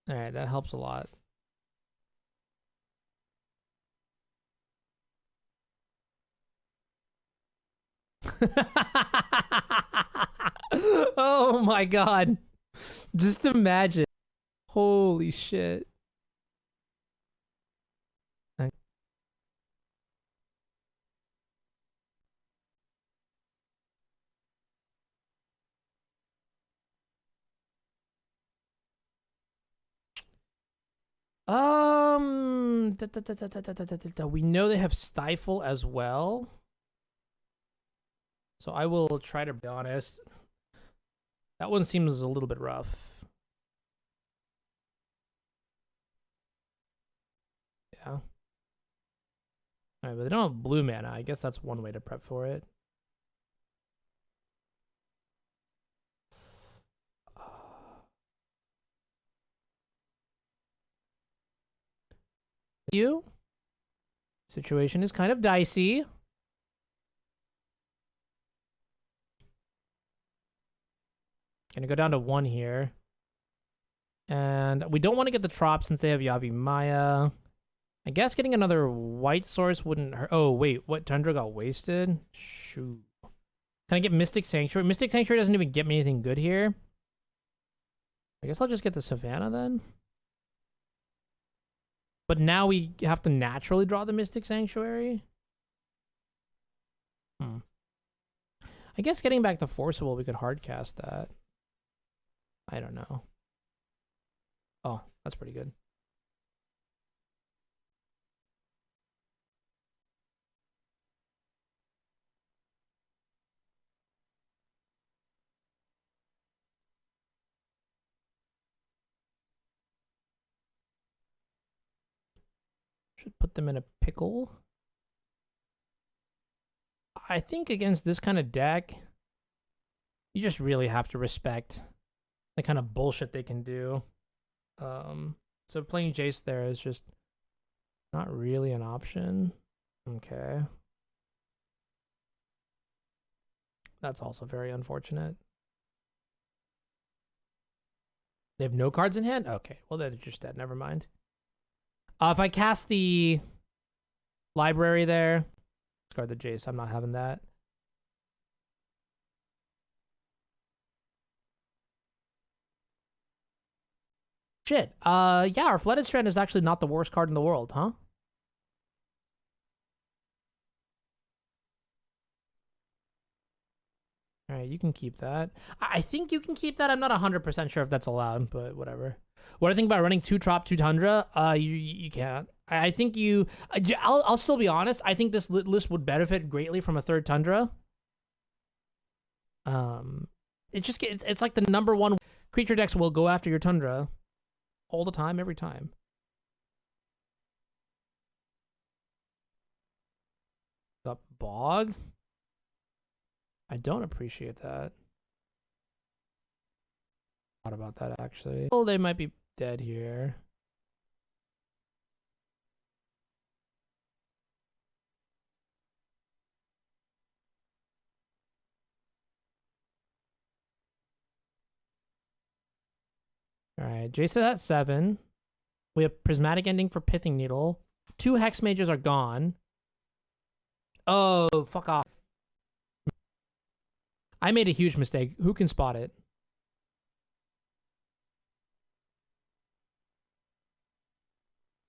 Speaker 1: Alright, that helps a lot. Oh my god. Just imagine. Holy shit. We know they have Stifle as well. So I will try to be honest. That one seems a little bit rough. Yeah. Alright, but they don't have blue mana. I guess that's one way to prep for it. Situation is kind of dicey. Gonna go down to 1 here. And we don't want to get the Trop since they have Yavi Maya. I guess getting another white source wouldn't hurt. Oh, wait. What? Tundra got wasted? Shoot. Can I get Mystic Sanctuary? Mystic Sanctuary doesn't even get me anything good here. I guess I'll just get the Savannah then. But now we have to naturally draw the Mystic Sanctuary. I guess getting back the Forcible, we could hardcast that. I don't know. Oh, that's pretty good. Should put them in a pickle. I think against this kind of deck, you just really have to respect the kind of bullshit they can do. So playing Jace there is just not really an option. Okay. That's also very unfortunate. They have no cards in hand? Okay, well they're just dead, never mind. If I cast the library there, discard the Jace, I'm not having that. Shit. Yeah, our Flooded Strand is actually not the worst card in the world, huh? Alright, you can keep that. I think you can keep that. I'm not 100% sure if that's allowed, but whatever. What do I think about running 2 Trop, 2 Tundra? You can't. I think you... I'll still be honest. I think this list would benefit greatly from a 3rd Tundra. It's like the #1 creature decks will go after your Tundra. All the time, every time. Got Bog? I don't appreciate that. Thought about that, actually. Oh, they might be dead here. Alright, Jason at 7. We have Prismatic Ending for Pithing Needle. 2 Hex Mages are gone. Oh, fuck off. I made a huge mistake. Who can spot it?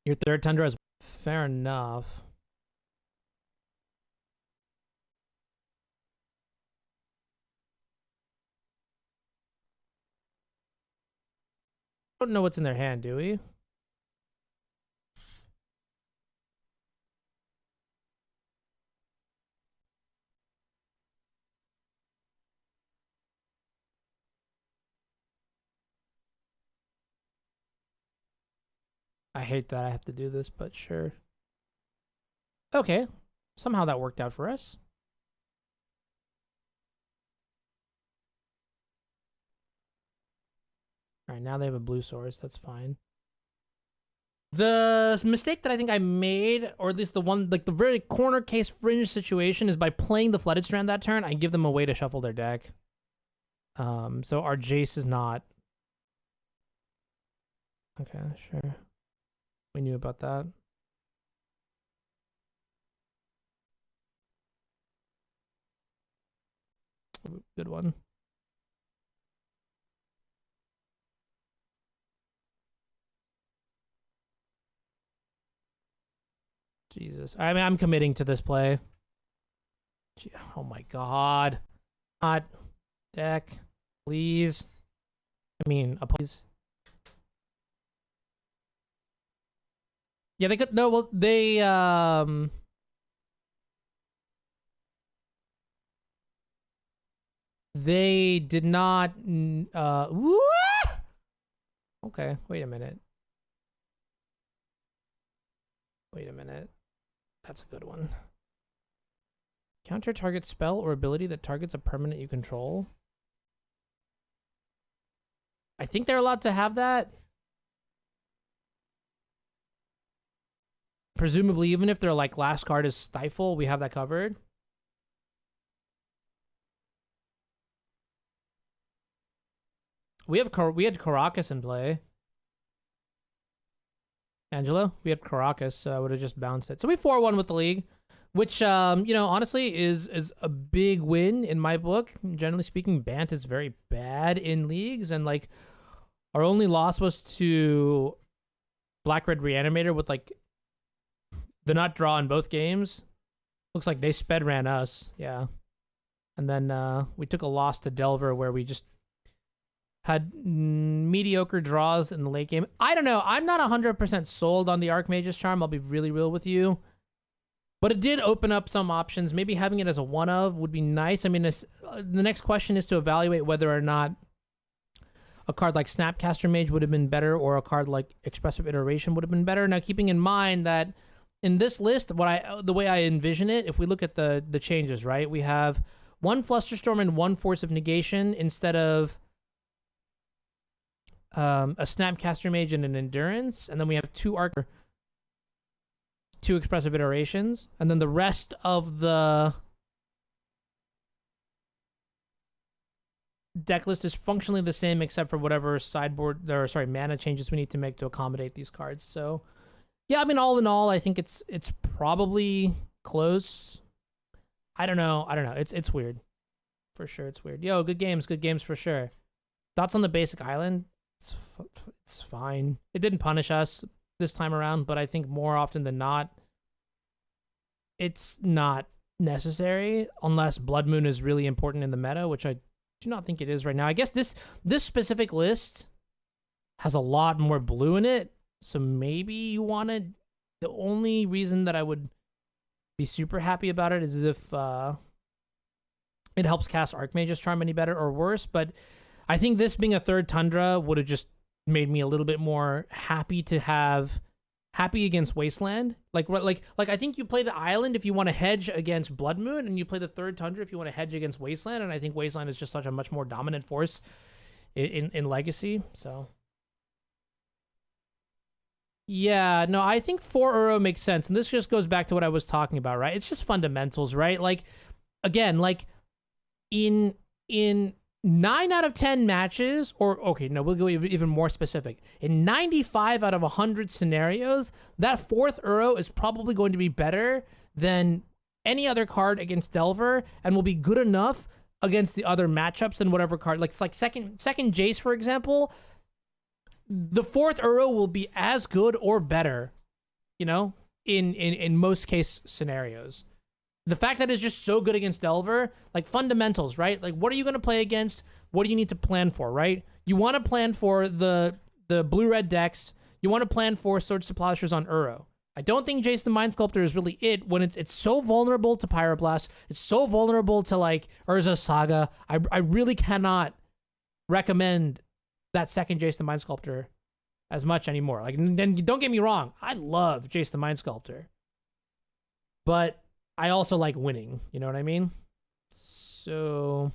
Speaker 1: Your 3rd Tundra is fair enough. Don't know what's in their hand, do we? I hate that I have to do this, but sure. Okay. Somehow that worked out for us. All right, now they have a blue source. That's fine. The mistake that I think I made, or at least the one, like the very corner case fringe situation, is by playing the Flooded Strand that turn, I give them a way to shuffle their deck. So our Jace is not. Okay, sure. We knew about that. Good one. Jesus. I mean, I'm committing to this play. Oh my god. Not deck. Please. I mean, please. Yeah, they could. No, well, they did not. Okay, wait a minute. Wait a minute. That's a good one. Counter target spell or ability that targets a permanent you control. I think they're allowed to have that. Presumably, even if their like last card is Stifle, we have that covered. We had Caracas in play. Angelo, we had Caracas, so I would have just bounced it. So we 4-1 with the league, which you know, honestly is a big win in my book. Generally speaking, Bant is very bad in leagues, and like our only loss was to Black Red Reanimator with like the not draw in both games. Looks like they sped ran us, yeah. And then we took a loss to Delver where we just had mediocre draws in the late game. I don't know. I'm not 100% sold on the Archmage's Charm. I'll be really real with you. But it did open up some options. Maybe having it as a one of would be nice. I mean, the next question is to evaluate whether or not a card like Snapcaster Mage would have been better or a card like Expressive Iteration would have been better. Now, keeping in mind that in this list, the way I envision it, if we look at the changes, right? We have one Flusterstorm and one Force of Negation instead of a Snapcaster Mage and an Endurance, and then we have two Expressive Iterations, and then the rest of the deck list is functionally the same except for whatever mana changes we need to make to accommodate these cards. So yeah, I mean, all in all, I think it's probably close. I don't know. It's weird. For sure, it's weird. Yo, good games for sure. Thoughts on the basic island? It's fine. It didn't punish us this time around, but I think more often than not, it's not necessary unless Blood Moon is really important in the meta, which I do not think it is right now. I guess this specific list has a lot more blue in it, so maybe you wanted. The only reason that I would be super happy about it is if it helps cast Archmage's Charm any better or worse, but I think this being a third Tundra would have just made me a little bit more happy against Wasteland. Like I think you play the Island if you want to hedge against Blood Moon, and you play the third Tundra if you want to hedge against Wasteland, and I think Wasteland is just such a much more dominant force in Legacy, so. Yeah, no, I think 4 Uro makes sense, and this just goes back to what I was talking about, right? It's just fundamentals, right? Like, again, like, in 9 out of 10 matches, or okay, no, we'll go even more specific. In 95 out of 100 scenarios, that 4th Uro is probably going to be better than any other card against Delver, and will be good enough against the other matchups and whatever card. Like, it's like second Jace, for example. The 4th Uro will be as good or better, you know, in most case scenarios. The fact that it's just so good against Delver, like fundamentals, right? Like, what are you going to play against? What do you need to plan for, right? You want to plan for the blue-red decks. You want to plan for Swords to Plowshares on Uro. I don't think Jace the Mind Sculptor is really it when it's so vulnerable to Pyroblast. It's so vulnerable to, like, Urza Saga. I really cannot recommend that second Jace the Mind Sculptor as much anymore. Like, then don't get me wrong. I love Jace the Mind Sculptor. But I also like winning, you know what I mean? So